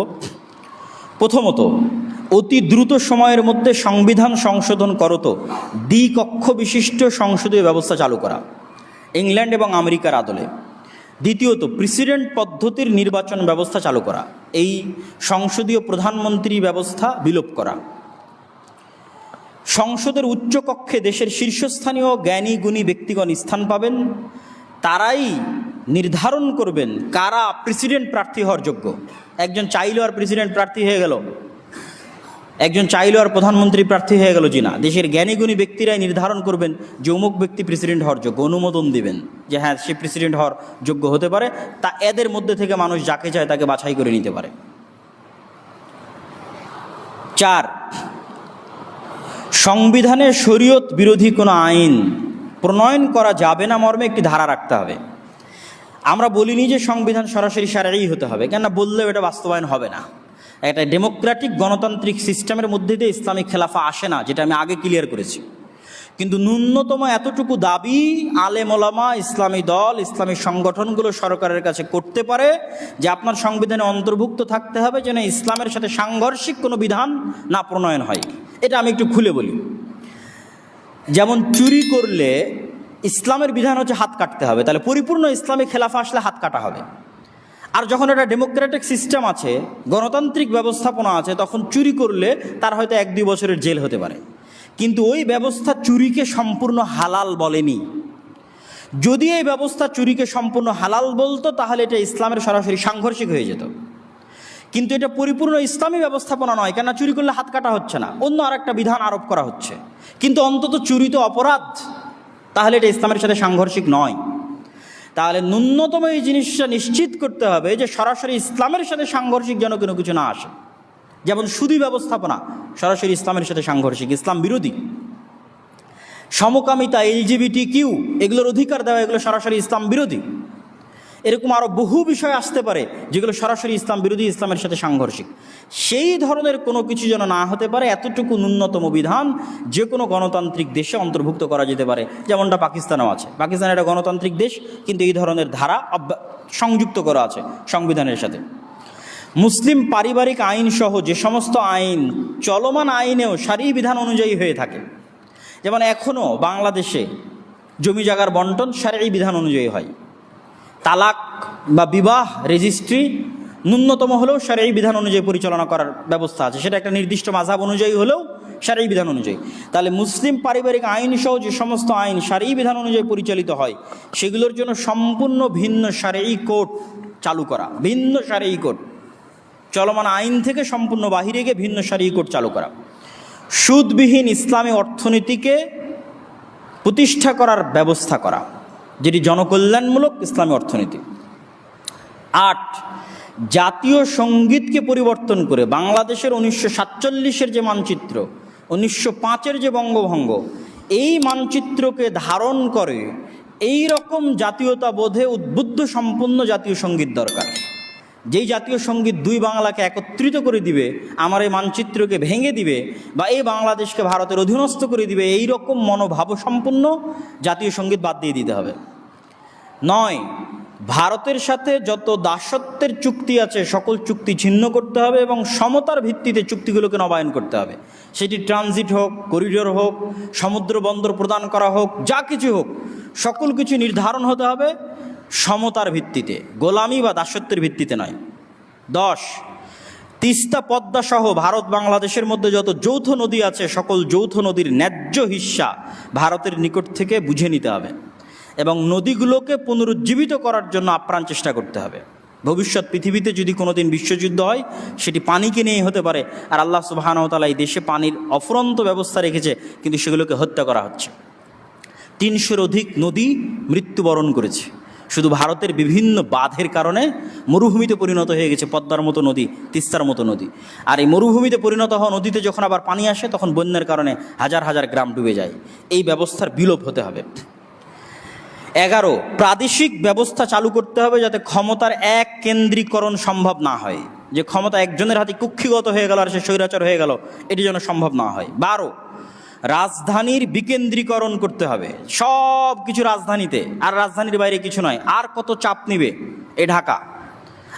প্রথমত, অতি দ্রুত সময়ের মধ্যে সংবিধান সংশোধন করত দ্বিকক্ষ বিশিষ্ট সংসদীয় ব্যবস্থা চালু করা, ইংল্যান্ড এবং আমেরিকার আদলে। দ্বিতীয়ত, প্রেসিডেন্ট পদ্ধতির নির্বাচন ব্যবস্থা চালু করা, এই সংসদীয় প্রধানমন্ত্রী ব্যবস্থা বিলোপ করা। সংসদের উচ্চকক্ষে দেশের শীর্ষস্থানীয় জ্ঞানী গুণী ব্যক্তিগণ স্থান পাবেন, তারাই নির্ধারণ করবেন কারা প্রেসিডেন্ট প্রার্থী হওয়ার যোগ্য। একজন চাইলেও আর প্রেসিডেন্ট প্রার্থী হয়ে গেল, একজন চাইলেও আর প্রধানমন্ত্রী প্রার্থী হয়ে গেল জি না, দেশের জ্ঞানীগুণী ব্যক্তিরাই নির্ধারণ করবেন যে অমুক ব্যক্তি প্রেসিডেন্ট হওয়ার যোগ্য, অনুমোদন দিবেন যে হ্যাঁ সে প্রেসিডেন্ট হওয়ার যোগ্য হতে পারে, তা এদের মধ্যে থেকে মানুষ যাকে চায় তাকে বাছাই করে নিতে পারে। 4, সংবিধানে শরীয়ত বিরোধী কোনো আইন প্রণয়ন করা যাবে না মর্মে একটি ধারা রাখতে হবে। আমরা বলিনি যে সংবিধান সরাসরি শারঈ হতে হবে, কেননা বললেও এটা বাস্তবায়ন হবে না। একটা ডেমোক্রেটিক গণতান্ত্রিক সিস্টেমের মধ্যে দিয়ে ইসলামিক খেলাফা আসে না, যেটা আমি আগে ক্লিয়ার করেছি। কিন্তু ন্যূনতম এতটুকু দাবি আলেম ওলামা, ইসলামী দল, ইসলামী সংগঠনগুলো সরকারের কাছে করতে পারে যে আপনার সংবিধানে অন্তর্ভুক্ত থাকতে হবে যেন ইসলামের সাথে সাংঘর্ষিক কোনো বিধান না প্রণয়ন হয়। এটা আমি একটু খুলে বলি। যেমন চুরি করলে ইসলামের বিধান হচ্ছে হাত কাটতে হবে, তাহলে পরিপূর্ণ ইসলামী খেলাফা আসলে হাত কাটা হবে। আর যখন একটা ডেমোক্রেটিক সিস্টেম আছে, গণতান্ত্রিক ব্যবস্থাপনা আছে, তখন চুরি করলে তার হয়তো 1-2 বছরের জেল হতে পারে। কিন্তু ওই ব্যবস্থা চুরিকে সম্পূর্ণ হালাল বলেনি। যদি এই ব্যবস্থা চুরিকে সম্পূর্ণ হালাল বলতো তাহলে এটা ইসলামের সরাসরি সাংঘর্ষিক হয়ে যেত। কিন্তু এটা পরিপূর্ণ ইসলামী ব্যবস্থাপনা নয়, কেননা চুরি করলে হাত কাটা হচ্ছে না, অন্য আর একটা বিধান আরোপ করা হচ্ছে। কিন্তু অন্তত চুরি তো অপরাধ, তাহলে এটা ইসলামের সাথে সাংঘর্ষিক নয়। তাহলে ন্যূনতম এই জিনিসটা নিশ্চিত করতে হবে যে সরাসরি ইসলামের সাথে সাংঘর্ষিক যেন কোনো কিছু না আসে। যেমন সুদী ব্যবস্থাপনা সরাসরি ইসলামের সাথে সাংঘর্ষিক, ইসলাম বিরোধী। সমকামিতা, LGBTQ এগুলোর অধিকার দেওয়া, এগুলো সরাসরি ইসলাম বিরোধী। এরকম আরও বহু বিষয় আসতে পারে যেগুলো সরাসরি ইসলাম বিরোধী, ইসলামের সাথে সাংঘর্ষিক। সেই ধরনের কোনো কিছু যেন না হতে পারে, এতটুকু ন্যূনতম বিধান যে কোনো গণতান্ত্রিক দেশে অন্তর্ভুক্ত করা যেতে পারে, যেমনটা পাকিস্তানেও আছে। পাকিস্তান একটা গণতান্ত্রিক দেশ, কিন্তু এই ধরনের ধারা সংযুক্ত করা আছে সংবিধানের সাথে। মুসলিম পারিবারিক আইন সহ যে সমস্ত আইন চলমান আইনেও শারঈ বিধান অনুযায়ী হয়ে থাকে, যেমন এখনও বাংলাদেশে জমি জায়গার বন্টন শারঈ বিধান অনুযায়ী হয়, তালাক বা বিবাহ রেজিস্ট্রি ন্যূনতম হলেও শারঈ বিধান অনুযায়ী পরিচালনা করার ব্যবস্থা আছে, সেটা একটা নির্দিষ্ট মাযহাব অনুযায়ী হলেও শারঈ বিধান অনুযায়ী। তাহলে মুসলিম পারিবারিক আইন সহ যে সমস্ত আইন শারঈ বিধান অনুযায়ী পরিচালিত হয়, সেগুলোর জন্য সম্পূর্ণ ভিন্ন শারঈ কোড চালু করা, ভিন্ন শারঈ কোড, চলমান আইন থেকে সম্পূর্ণ বাহিরে গিয়ে ভিন্ন শারঈ কোড চালু করা। সুদবিহীন ইসলামী অর্থনীতিকে প্রতিষ্ঠা করার ব্যবস্থা করা, যেটি জনকল্যাণমূলক ইসলামী অর্থনীতি। 8, জাতীয় সঙ্গীতকে পরিবর্তন করে বাংলাদেশের 1947-এর যে মানচিত্র, 1905-এর যে বঙ্গভঙ্গ, এই মানচিত্রকে ধারণ করে এই রকম জাতীয়তাবোধে উদ্বুদ্ধ সম্পূর্ণ জাতীয় সঙ্গীত দরকার, যেই জাতীয় সঙ্গীত দুই বাংলাকে একত্রিত করে দিবে, আমার এই মানচিত্রকে ভেঙে দিবে বা এই বাংলাদেশকে ভারতের অধীনস্থ করে দিবে, এই রকম মনোভাব সম্পন্ন জাতীয় সঙ্গীত বাদ দিয়ে দিতে হবে। 9, ভারতের সাথে যত দাসত্বের চুক্তি আছে সকল চুক্তি ছিন্ন করতে হবে এবং সমতার ভিত্তিতে চুক্তিগুলোকে নবায়ন করতে হবে। সেটি ট্রানজিট হোক, করিডোর হোক, সমুদ্র বন্দর প্রদান করা হোক, যা কিছু হোক, সকল কিছু নির্ধারণ হতে হবে সমতার ভিত্তিতে, গোলামি বা দাসত্বের ভিত্তিতে নয়। 10, তিস্তা পদ্মা সহ ভারত বাংলাদেশের মধ্যে যত যৌথ নদী আছে সকল যৌথ নদীর ন্যায্য হিস্সা ভারতের নিকট থেকে বুঝে নিতে হবে এবং নদীগুলোকে পুনরুজ্জীবিত করার জন্য আপ্রাণ চেষ্টা করতে হবে। ভবিষ্যৎ পৃথিবীতে যদি কোনোদিন বিশ্বযুদ্ধ হয় সেটি পানিকে নিয়েই হতে পারে, আর আল্লাহ সুবহানাহু ওয়া তাআলা এই দেশে পানির অফুরন্ত ব্যবস্থা রেখেছে, কিন্তু সেগুলোকে হত্যা করা হচ্ছে। 300-এর অধিক নদী মৃত্যুবরণ করেছে শুধু ভারতের বিভিন্ন বাঁধের কারণে। মরুভূমিতে পরিণত হয়ে গেছে পদ্মার মতো নদী, তিস্তার মতো নদী। আর এই মরুভূমিতে পরিণত হওয়া নদীতে যখন আবার পানি আসে তখন বন্যার কারণে হাজার হাজার গ্রাম ডুবে যায়। এই ব্যবস্থার বিলোপ হতে হবে। 11, প্রাদেশিক ব্যবস্থা চালু করতে হবে যাতে ক্ষমতার এক কেন্দ্রীকরণ সম্ভব না হয়, যে ক্ষমতা একজনের হাতে কুক্ষিগত হয়ে গেল আর সে স্বৈরাচার হয়ে গেল, এটি যেন সম্ভব না হয়। 12, রাজধানীর বিকেন্দ্রীকরণ করতে হবে, সব কিছু রাজধানীতে, আর রাজধানীর বাইরে কিছু নয়। আর কত চাপ নিবে এ ঢাকা?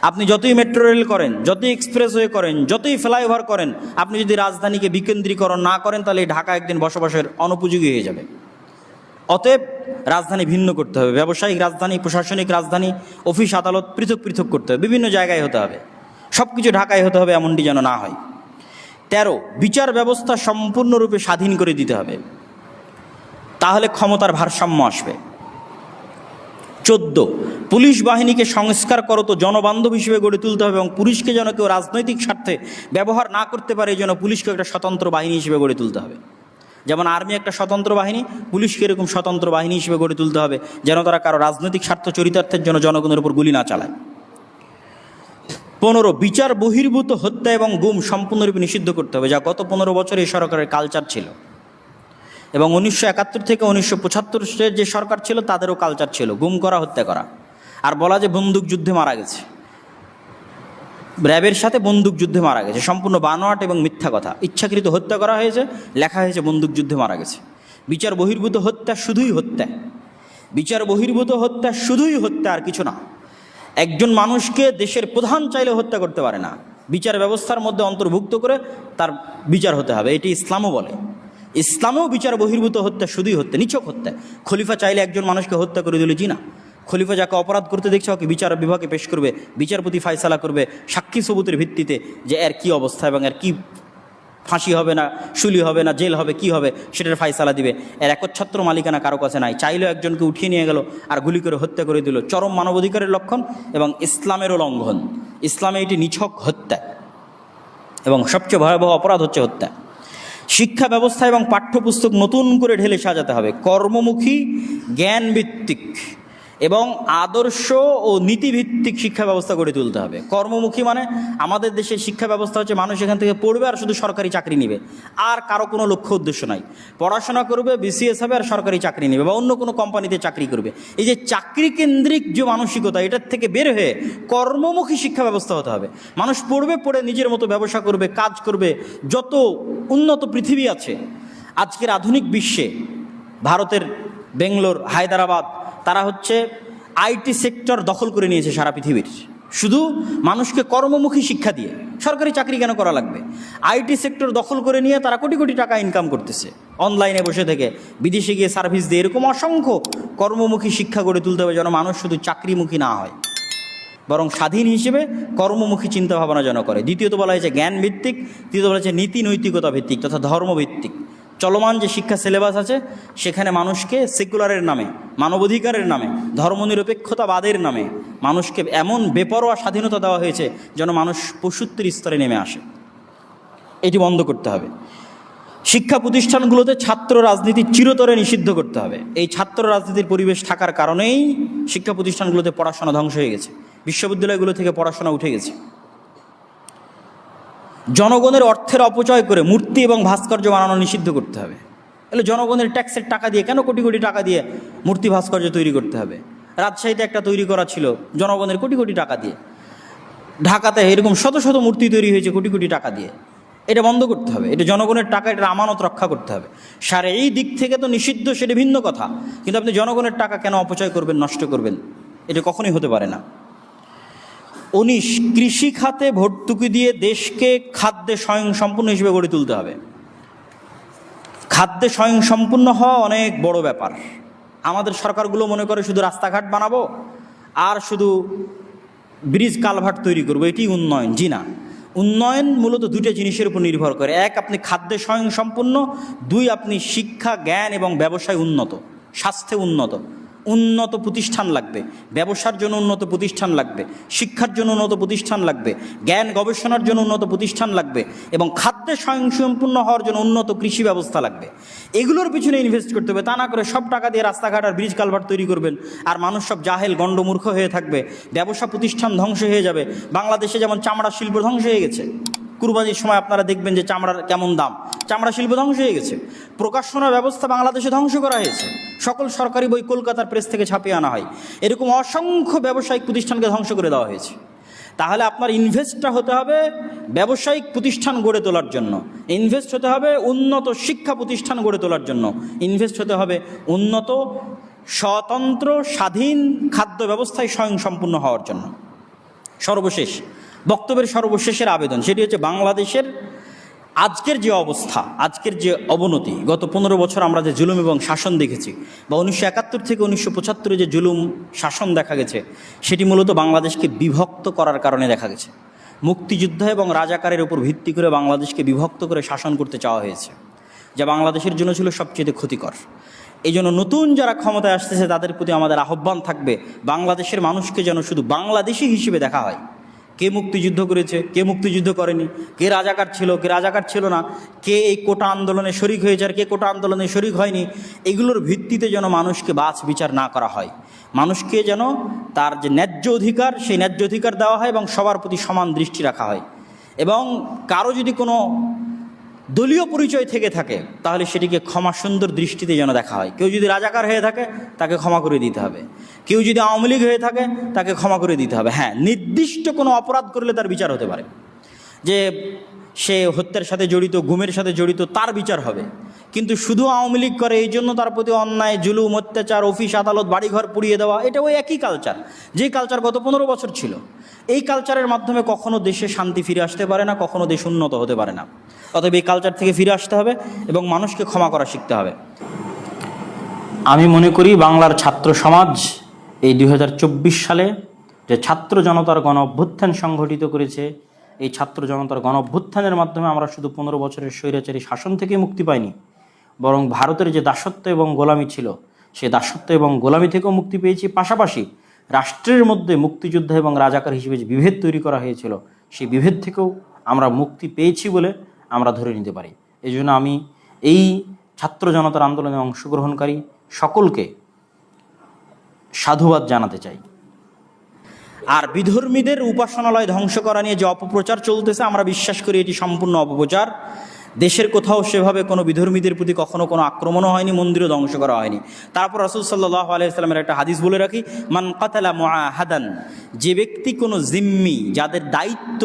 আপনি যতই মেট্রো রেল করেন, যতই এক্সপ্রেসওয়ে করেন, যতই ফ্লাইওভার করেন, আপনি যদি রাজধানীকে বিকেন্দ্রীকরণ না করেন তাহলে এই ঢাকা একদিন বসবাসের অনুপযোগী হয়ে যাবে। অতএব রাজধানী ভিন্ন করতে হবে, ব্যবসায়িক রাজধানী, প্রশাসনিক রাজধানী, অফিস আদালত পৃথক পৃথক করতে হবে, বিভিন্ন জায়গায় হতে হবে, সব কিছু ঢাকায় হতে হবে, এমনটি যেন না হয়। 13, বিচার ব্যবস্থা সম্পূর্ণরূপে স্বাধীন করে দিতে হবে, তাহলে ক্ষমতার ভারসাম্য আসবে। 14, পুলিশ বাহিনীকে সংস্কার করত জনবান্ধব হিসেবে গড়ে তুলতে হবে এবং পুলিশকে যেন কেউ রাজনৈতিক স্বার্থে ব্যবহার না করতে পারে, এই জন্য পুলিশকে একটা স্বতন্ত্র বাহিনী হিসেবে গড়ে তুলতে হবে। যেমন আর্মি একটা স্বতন্ত্র বাহিনী, পুলিশকে এরকম স্বতন্ত্র বাহিনী হিসেবে গড়ে তুলতে হবে, যেন তারা কারো রাজনৈতিক স্বার্থ চরিতার্থের জন্য জনগণের উপর গুলি না চালায়। 15, বিচার বহির্ভূত হত্যা এবং গুম সম্পূর্ণরূপে নিষিদ্ধ করতে হবে, যা গত 15 বছরে এই সরকারের কালচার ছিল, এবং 1971 থেকে 1975 যে সরকার ছিল তাদেরও কালচার ছিল গুম করা, হত্যা করা। আর বলা যে বন্দুক যুদ্ধে মারা গেছে, র্যাবের সাথে বন্দুক যুদ্ধে মারা গেছে, সম্পূর্ণ বানোয়াট এবং মিথ্যা কথা। ইচ্ছাকৃত হত্যা করা হয়েছে, লেখা হয়েছে বন্দুক যুদ্ধে মারা গেছে। বিচার বহির্ভূত হত্যা শুধুই হত্যা, বিচার বহির্ভূত হত্যা শুধুই হত্যা, আর কিছু না। একজন মানুষকে দেশের প্রধান চাইলে হত্যা করতে পারে না, বিচার ব্যবস্থার মধ্যে অন্তর্ভুক্ত করে তার বিচার হতে হবে, এটি ইসলামও বলে। ইসলামেও বিচার বহির্ভূত হত্যা শুধুই হত্যা, নিছক হত্যা। খলিফা চাইলে একজন মানুষকে হত্যা করে দিলে জি না, খলিফা যাকে অপরাধ করতে দেখছে ওকে বিচার বিভাগে পেশ করবে, বিচারপতি ফায়সালা করবে সাক্ষী সবুতের ভিত্তিতে যে এর কী অবস্থা এবং এর কী ফাঁসি হবে না শুলি হবে না জেল হবে কি হবে সেটার ফায়সালা দিবে। এর একচ্ছত্র মালিকানা কারো কাছে নাই, চাইলেও একজনকে উঠিয়ে নিয়ে গেল আর গুলি করে হত্যা করে দিল, চরম মানবাধিকারের লক্ষণ এবং ইসলামেরও লঙ্ঘন। ইসলামে এটি নিছক হত্যা এবং সবচেয়ে ভয়াবহ অপরাধ হচ্ছে হত্যা। শিক্ষা ব্যবস্থা এবং পাঠ্যপুস্তক নতুন করে ঢেলে সাজাতে হবে, কর্মমুখী, জ্ঞানভিত্তিক এবং আদর্শ ও নীতিভিত্তিক শিক্ষা ব্যবস্থা গড়ে তুলতে হবে। কর্মমুখী মানে আমাদের দেশের শিক্ষা ব্যবস্থা হচ্ছে মানুষ এখান থেকে পড়বে আর শুধু সরকারি চাকরি নেবে, আর কারো কোনো লক্ষ্য উদ্দেশ্য নাই। পড়াশোনা করবে, বিসিএস হবে আর সরকারি চাকরি নেবে বা অন্য কোনো কোম্পানিতে চাকরি করবে। এই যে চাকরি কেন্দ্রিক যে মানসিকতা, এটার থেকে বের হয়ে কর্মমুখী শিক্ষা ব্যবস্থা হতে হবে। মানুষ পড়বে, পড়ে নিজের মতো ব্যবসা করবে, কাজ করবে। যত উন্নত পৃথিবী আছে আজকের আধুনিক বিশ্বে, ভারতের বেঙ্গলোর, হায়দ্রাবাদ, তারা হচ্ছে আইটি সেক্টর দখল করে নিয়েছে সারা পৃথিবীর, শুধু মানুষকে কর্মমুখী শিক্ষা দিয়ে। সরকারি চাকরি কেন করা লাগবে? আইটি সেক্টর দখল করে নিয়ে তারা কোটি কোটি টাকা ইনকাম করতেছে অনলাইনে বসে থেকে, বিদেশে গিয়ে সার্ভিস দিয়ে। এরকম অসংখ্য কর্মমুখী শিক্ষা গড়ে তুলতে হবে যেন মানুষ শুধু চাকরিমুখী না হয়, বরং স্বাধীন হিসেবে কর্মমুখী চিন্তাভাবনা যেন করে। দ্বিতীয়ত বলা হয়েছে জ্ঞান ভিত্তিক, তৃতীয়ত বলা হয়েছে নীতি নৈতিকতা ভিত্তিক তথা ধর্মভিত্তিক। চলমান যে শিক্ষা সিলেবাস আছে সেখানে মানুষকে সেকুলারের নামে, মানবাধিকারের নামে, ধর্মনিরপেক্ষতাবাদের নামে মানুষকে এমন বেপরোয়া স্বাধীনতা দেওয়া হয়েছে যেন মানুষ পশুত্বের স্তরে নেমে আসে। এটি বন্ধ করতে হবে। শিক্ষা প্রতিষ্ঠানগুলোতে ছাত্র রাজনীতি চিরতরে নিষিদ্ধ করতে হবে। এই ছাত্র রাজনীতির পরিবেশ থাকার কারণেই শিক্ষা প্রতিষ্ঠানগুলোতে পড়াশোনা ধ্বংস হয়ে গেছে, বিশ্ববিদ্যালয়গুলো থেকে পড়াশোনা উঠে গেছে। জনগণের অর্থের অপচয় করে মূর্তি এবং ভাস্কর্য বানানো নিষিদ্ধ করতে হবে। তাহলে জনগণের ট্যাক্সের টাকা দিয়ে কেন কোটি কোটি টাকা দিয়ে মূর্তি ভাস্কর্য তৈরি করতে হবে? রাজশাহীতে একটা তৈরি করা ছিল জনগণের কোটি কোটি টাকা দিয়ে, ঢাকাতে এরকম শত শত মূর্তি তৈরি হয়েছে কোটি কোটি টাকা দিয়ে। এটা বন্ধ করতে হবে, এটা জনগণের টাকা, এটা আমানত রক্ষা করতে হবে। এই দিক থেকে তো নিষিদ্ধ, সেটা ভিন্ন কথা, কিন্তু আপনি জনগণের টাকা কেন অপচয় করবেন, নষ্ট করবেন? এটা কখনোই হতে পারে না। 19, কৃষি খাতে ভর্তুকি দিয়ে দেশকে খাদ্যে স্বয়ংসম্পূর্ণ হিসেবে গড়ে তুলতে হবে। খাদ্যে স্বয়ংসম্পূর্ণ হওয়া অনেক বড় ব্যাপার। আমাদের সরকারগুলো মনে করে শুধু রাস্তাঘাট বানাবো আর শুধু ব্রিজ কালভার্ট তৈরি করবো, এটি উন্নয়ন। জি না, উন্নয়ন মূলত দুটো জিনিসের উপর নির্ভর করে। এক, আপনি খাদ্যে স্বয়ংসম্পূর্ণ। 2, আপনি শিক্ষা, জ্ঞান এবং ব্যবসায় উন্নত, স্বাস্থ্যে উন্নত। উন্নত প্রতিষ্ঠান লাগবে, ব্যবসার জন্য উন্নত প্রতিষ্ঠান লাগবে, শিক্ষার জন্য উন্নত প্রতিষ্ঠান লাগবে, জ্ঞান গবেষণার জন্য উন্নত প্রতিষ্ঠান লাগবে এবং খাদ্যে স্বয়ংসম্পূর্ণ হওয়ার জন্য উন্নত কৃষি ব্যবস্থা লাগবে। এগুলোর পিছনে ইনভেস্ট করতে হবে। তা না করে সব টাকা দিয়ে রাস্তাঘাট আর ব্রিজ কালভার্ট তৈরি করবেন আর মানুষ সব জাহেল গণ্ডমূর্খ হয়ে থাকবে, ব্যবসা প্রতিষ্ঠান ধ্বংস হয়ে যাবে। বাংলাদেশে যেমন চামড়া শিল্প ধ্বংস হয়ে গেছে, কুরবানির সময় আপনারা দেখবেন যে চামড়ার কেমন দাম, চামড়া শিল্প ধ্বংস হয়ে গেছে। প্রকাশনা ব্যবস্থা বাংলাদেশে ধ্বংস করা হয়েছে, সকল সরকারি বই কলকাতার প্রেস থেকে ছাপিয়ে আনা হয়। এরকম অসংখ্য ব্যবসায়িক প্রতিষ্ঠানকে ধ্বংস করে দেওয়া হয়েছে। তাহলে আপনার ইনভেস্টটা হতে হবে ব্যবসায়িক প্রতিষ্ঠান গড়ে তোলার জন্য, ইনভেস্ট হতে হবে উন্নত শিক্ষা প্রতিষ্ঠান গড়ে তোলার জন্য, ইনভেস্ট হতে হবে উন্নত স্বতন্ত্র স্বাধীন খাদ্য ব্যবস্থায় স্বয়ংসম্পূর্ণ হওয়ার জন্য। সর্বশেষ বক্তব্যের সর্বশেষের আবেদন, সেটি হচ্ছে বাংলাদেশের আজকের যে অবস্থা, আজকের যে অবনতি, গত 15 বছর আমরা যে জুলুম এবং শাসন দেখেছি, বা 1971 থেকে 1975 যে জুলুম শাসন দেখা গেছে, সেটি মূলত বাংলাদেশকে বিভক্ত করার কারণে দেখা গেছে। মুক্তিযুদ্ধ এবং রাজাকারের উপর ভিত্তি করে বাংলাদেশকে বিভক্ত করে শাসন করতে চাওয়া হয়েছে, যা বাংলাদেশের জন্য ছিল সবচেয়ে ক্ষতিকর। এই জন্য নতুন যারা ক্ষমতায় আসতেছে তাদের প্রতি আমাদের আহ্বান থাকবে, বাংলাদেশের মানুষকে যেন শুধু বাংলাদেশি হিসেবে দেখা হয়। কে মুক্তিযুদ্ধ করেছে, কে মুক্তিযুদ্ধ করেনি, কে রাজাকার ছিল, কে রাজাকার ছিল না, কে এই কোটা আন্দোলনে শরিক হয়েছে আর কে কোটা আন্দোলনে শরিক হয়নি, এগুলোর ভিত্তিতে যেন মানুষকে বাছ বিচার না করা হয়। মানুষকে যেন তার যে ন্যায্য অধিকার, সেই ন্যায্য অধিকার দেওয়া হয় এবং সবার প্রতি সমান দৃষ্টি রাখা হয়। এবং কারো যদি কোনো দলীয় পরিচয় থেকে থাকে তাহলে সেটিকে ক্ষমা সুন্দর দৃষ্টিতে যেন দেখা হয়। কেউ যদি রাজাকার হয়ে থাকে তাকে ক্ষমা করে দিতে হবে, কেউ যদি আওয়ামী লীগ হয়ে থাকে তাকে ক্ষমা করে দিতে হবে। হ্যাঁ, নির্দিষ্ট কোনো অপরাধ করলে তার বিচার হতে পারে, যে সে হত্যার সাথে জড়িত, গুমের সাথে জড়িত, তার বিচার হবে। কিন্তু শুধু আওয়ামী লীগ করে এই জন্য তার প্রতি অন্যায়, জুলুম, অত্যাচার, অফিস আদালত, বাড়িঘর পুড়িয়ে দেওয়া, এটা ওই একই কালচার, যে কালচার গত 15 বছর ছিল। এই কালচারের মাধ্যমে কখনো দেশে শান্তি ফিরে আসতে পারে না, কখনো দেশ উন্নত হতে পারে না। অতএব এই কালচার থেকে ফিরে আসতে হবে এবং মানুষকে ক্ষমা করা শিখতে হবে। আমি মনে করি বাংলার ছাত্র সমাজ এই 2024 সালে যে ছাত্র জনতার গণ অভ্যুত্থান সংগঠিত করেছে, এই ছাত্র জনতার গণ অভ্যুত্থানের মাধ্যমে আমরা শুধু 15 বছরের স্বৈরাচারী শাসন থেকে মুক্তি পাইনি, বরং ভারতের যে দাসত্ব এবং গোলামি ছিল, সেই দাসত্ব এবং গোলামি থেকেও মুক্তি পেয়েছি। পাশাপাশি রাষ্ট্রের মধ্যে মুক্তিযোদ্ধা এবং রাজাকার হিসেবে যে বিভেদ তৈরি করা হয়েছিল, সেই বিভেদ থেকেও আমরা মুক্তি পেয়েছি বলে আমরা ধরে নিতে পারি। এই জন্য আমি এই ছাত্র জনতার আন্দোলনে অংশগ্রহণকারী সকলকে সাধুবাদ জানাতে চাই। আর বিধর্মীদের উপাসনালয় ধ্বংস করা নিয়ে যে অপপ্রচার চলতেছে, আমরা বিশ্বাস করি এটি সম্পূর্ণ অপপ্রচার। দেশের কোথাও সেভাবে কোনো বিধর্মীদের প্রতি কখনো কোনো আক্রমণও হয়নি, মন্দিরও ধ্বংস করা হয়নি। তারপর রাসূল সাল্লাল্লাহু আলাইহি ওয়াসাল্লামের একটা হাদিস বলে রাখি, মান কাতালা মুআহাদান, যে ব্যক্তি কোনো জিম্মি, যাদের দায়িত্ব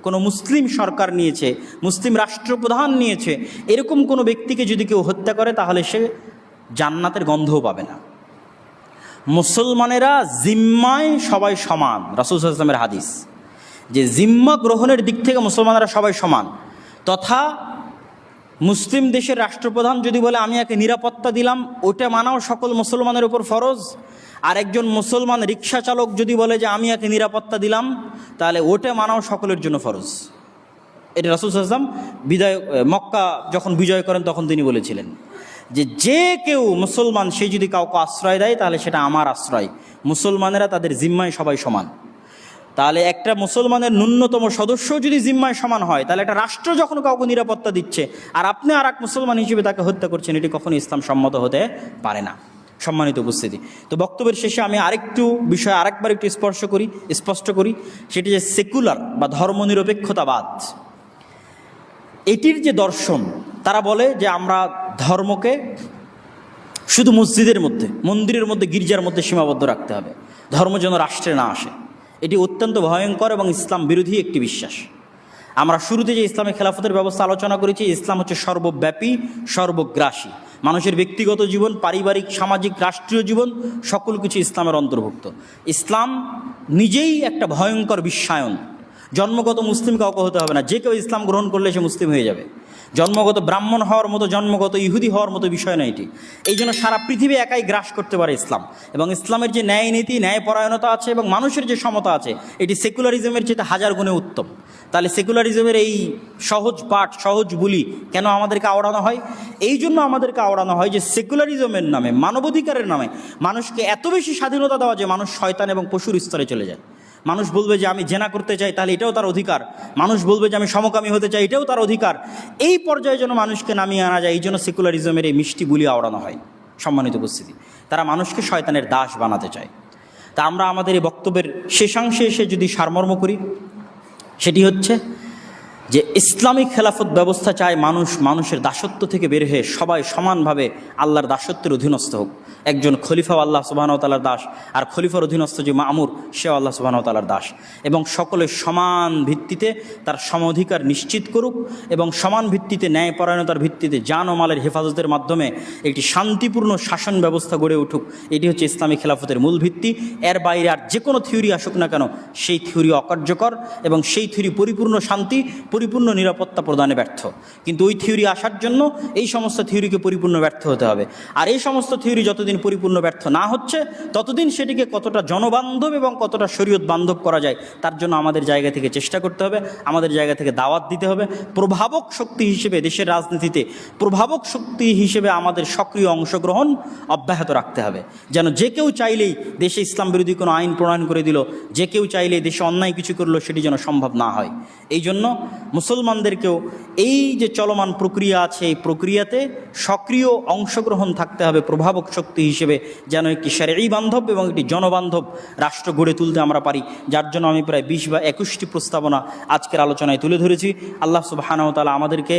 কোনো মুসলিম সরকার নিয়েছে, মুসলিম রাষ্ট্রপ্রধান নিয়েছে, এরকম কোনো ব্যক্তিকে যদি কেউ হত্যা করে তাহলে সে জান্নাতের গন্ধও পাবে না। মুসলমানেরা জিম্মায় সবাই সমান, রাসূল সাল্লাল্লাহু আলাইহি ওয়াসাল্লামের হাদিস, যে জিম্মা গ্রহণের দিক থেকে মুসলমানেরা সবাই সমান। তথা মুসলিম দেশের রাষ্ট্রপ্রধান যদি বলে আমি একে নিরাপত্তা দিলাম, ওটা মানাও সকল মুসলমানের উপর ফরজ। আর একজন মুসলমান রিক্সা চালক যদি বলে যে আমি একে নিরাপত্তা দিলাম, তাহলে ওটা মানাও সকলের জন্য ফরজ। এটা রাসূল সাল্লাল্লাহু আলাইহি ওয়াসাল্লাম মক্কা যখন বিজয় করেন তখন তিনি বলেছিলেন যে যে কেউ মুসলমান সে যদি কাউকে আশ্রয় দেয় তাহলে সেটা আমার আশ্রয়। মুসলমানেরা তাদের জিম্মায় সবাই সমান। তাহলে একটা মুসলমানের ন্যূনতম সদস্য যদি জিম্মায় সমান হয়, তাহলে একটা রাষ্ট্র যখন কাউকে নিরাপত্তা দিচ্ছে আর আপনি আর এক মুসলমান হিসেবে তাকে হত্যা করছেন, এটি কখনো ইসলাম সম্মত হতে পারে না। সম্মানিত উপস্থিতি, তো বক্তব্যের শেষে আমি আরেকটু বিষয় আরেকবার একটু স্পষ্ট করি, সেটি যে সেকুলার বা ধর্মনিরপেক্ষতাবাদ, এটির যে দর্শন, তারা বলে যে আমরা ধর্মকে শুধু মসজিদের মধ্যে, মন্দিরের মধ্যে, গির্জার মধ্যে সীমাবদ্ধ রাখতে হবে, ধর্ম যেন রাষ্ট্রে না আসে। এটি অত্যন্ত ভয়ঙ্কর এবং ইসলাম বিরোধী একটি বিশ্বাস। আমরা শুরুতে যে ইসলামী খেলাফতের ব্যবস্থা আলোচনা করেছি, ইসলাম হচ্ছে সর্বব্যাপী, সর্বগ্রাসী। মানুষের ব্যক্তিগত জীবন, পারিবারিক, সামাজিক, রাষ্ট্রীয় জীবন সকল কিছু ইসলামের অন্তর্ভুক্ত। ইসলাম নিজেই একটা ভয়ঙ্কর বিশ্বায়ন। জন্মগত মুসলিম কাউকে হতে হবে না, যে কেউ ইসলাম গ্রহণ করলে সে মুসলিম হয়ে যাবে। জন্মগত ব্রাহ্মণ হওয়ার মতো, জন্মগত ইহুদি হওয়ার মতো বিষয় না এটি। এই জন্য সারা পৃথিবী একাই গ্রাস করতে পারে ইসলাম। এবং ইসলামের যে ন্যায় নীতি, ন্যায়পরায়ণতা আছে এবং মানুষের যে সমতা আছে, এটি সেকুলারিজমের চেয়ে হাজার গুণে উত্তম। তাহলে সেকুলারিজমের এই সহজ পাঠ, সহজ বুলি কেন আমাদেরকে আওড়ানো হয়? এই জন্য আমাদেরকে আওড়ানো হয় যে সেকুলারিজমের নামে, মানবাধিকারের নামে মানুষকে এত বেশি স্বাধীনতা দেওয়া যে মানুষ শয়তান এবং পশুর স্তরে চলে যায়। মানুষ বলবে যে আমি জেনা করতে চাই, তাহলে এটাও তার অধিকার। মানুষ বলবে যে আমি সমকামী হতে চাই, এটাও তার অধিকার। এই পর্যায়ে যেন মানুষকে নামিয়ে আনা যায়, এই জন্য সেকুলারিজমের এই মিষ্টি বুলি আওড়ানো হয়। সম্মানিত উপস্থিতি, তারা মানুষকে শয়তানের দাস বানাতে চায়। তা আমরা আমাদের এই বক্তব্যের শেষাংশে এসে যদি সারমর্ম করি, সেটি হচ্ছে যে ইসলামিক খেলাফত ব্যবস্থা চায় মানুষের দাসত্ব থেকে বের হয়ে সবাই সমানভাবে আল্লাহর দাসত্বের অধীনস্থ হোক। একজন খলিফাও আল্লাহ সুবহানাহু ওয়া তাআলার দাস, আর খলিফার অধীনস্থ যে মামুর, সেও আল্লাহ সুবহানাহু ওয়া তাআলার দাস। এবং সকলের সমান ভিত্তিতে তার সমাধিকার নিশ্চিত করুক এবং সমান ভিত্তিতে, ন্যায়পরায়ণতার ভিত্তিতে জান ও মালের হেফাজতের মাধ্যমে একটি শান্তিপূর্ণ শাসন ব্যবস্থা গড়ে উঠুক। এটি হচ্ছে ইসলামী খেলাফতের মূল ভিত্তি। এর বাইরে আর যে কোনো থিওরি আসুক না কেন, সেই থিওরি অকার্যকর এবং সেই থিওরি পরিপূর্ণ শান্তি, পরিপূর্ণ নিরাপত্তা প্রদানে ব্যর্থ। কিন্তু ওই থিওরি আসার জন্য এই সমস্ত থিওরিকে পরিপূর্ণ ব্যর্থ হতে হবে। আর এই সমস্ত থিওরি যতদিন পরিপূর্ণ ব্যর্থ না হচ্ছে, ততদিন সেটিকে কতটা জনবান্ধব এবং কতটা শরীয়ত বান্ধব করা যায়, তার জন্য আমাদের জায়গা থেকে চেষ্টা করতে হবে, আমাদের জায়গা থেকে দাওয়াত দিতে হবে। প্রভাবক শক্তি হিসেবে দেশের রাজনীতিতে, প্রভাবক শক্তি হিসেবে আমাদের সক্রিয় অংশগ্রহণ অব্যাহত রাখতে হবে। যেন যে কেউ চাইলেই দেশে ইসলাম বিরোধী কোনো আইন প্রণয়ন করে দিল, যে কেউ চাইলেই দেশে অন্যায় কিছু করলো, সেটি যেন সম্ভব না হয়। এই জন্য মুসলমানদেরকেও এই যে চলমান প্রক্রিয়া আছে, এই প্রক্রিয়াতে সক্রিয় অংশগ্রহণ থাকতে হবে প্রভাবক শক্তি হিসেবে, যেন একটি শারঈ বান্ধব এবং একটি জনবান্ধব রাষ্ট্র গড়ে তুলতে আমরা পারি। যার জন্য আমি প্রায় 20 বা 21টি প্রস্তাবনা আজকের আলোচনায় তুলে ধরেছি। আল্লাহ সুবহানাহু ওয়া তাআলা আমাদেরকে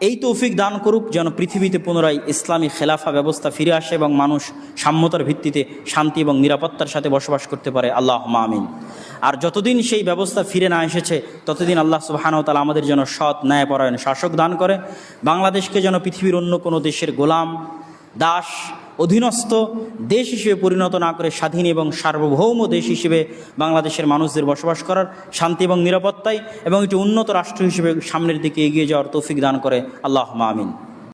এই তৌফিক দান করুক যেন পৃথিবীতে পুনরায় ইসলামী খেলাফা ব্যবস্থা ফিরে আসে এবং মানুষ সাম্যতার ভিত্তিতে শান্তি এবং নিরাপত্তার সাথে বসবাস করতে পারে। আল্লাহুম্মা আমিন। আর যতদিন সেই ব্যবস্থা ফিরে না এসেছে, ততদিন আল্লাহ সুবহানাহু ওয়া তাআলা আমাদের যেন সৎ, ন্যায়পরায়ণ শাসক দান করে। বাংলাদেশকে যেন পৃথিবীর অন্য কোনো দেশের গোলাম, দাস, অধীনস্থ দেশ হিসেবে পরিণত না করে স্বাধীন এবং সার্বভৌম দেশ হিসেবে বাংলাদেশের মানুষদের বসবাস করার, শান্তি এবং নিরাপত্তায় এবং একটি উন্নত রাষ্ট্র হিসেবে সামনের দিকে এগিয়ে যাওয়ার তৌফিক দান করে। আল্লাহুম্মা আমিন।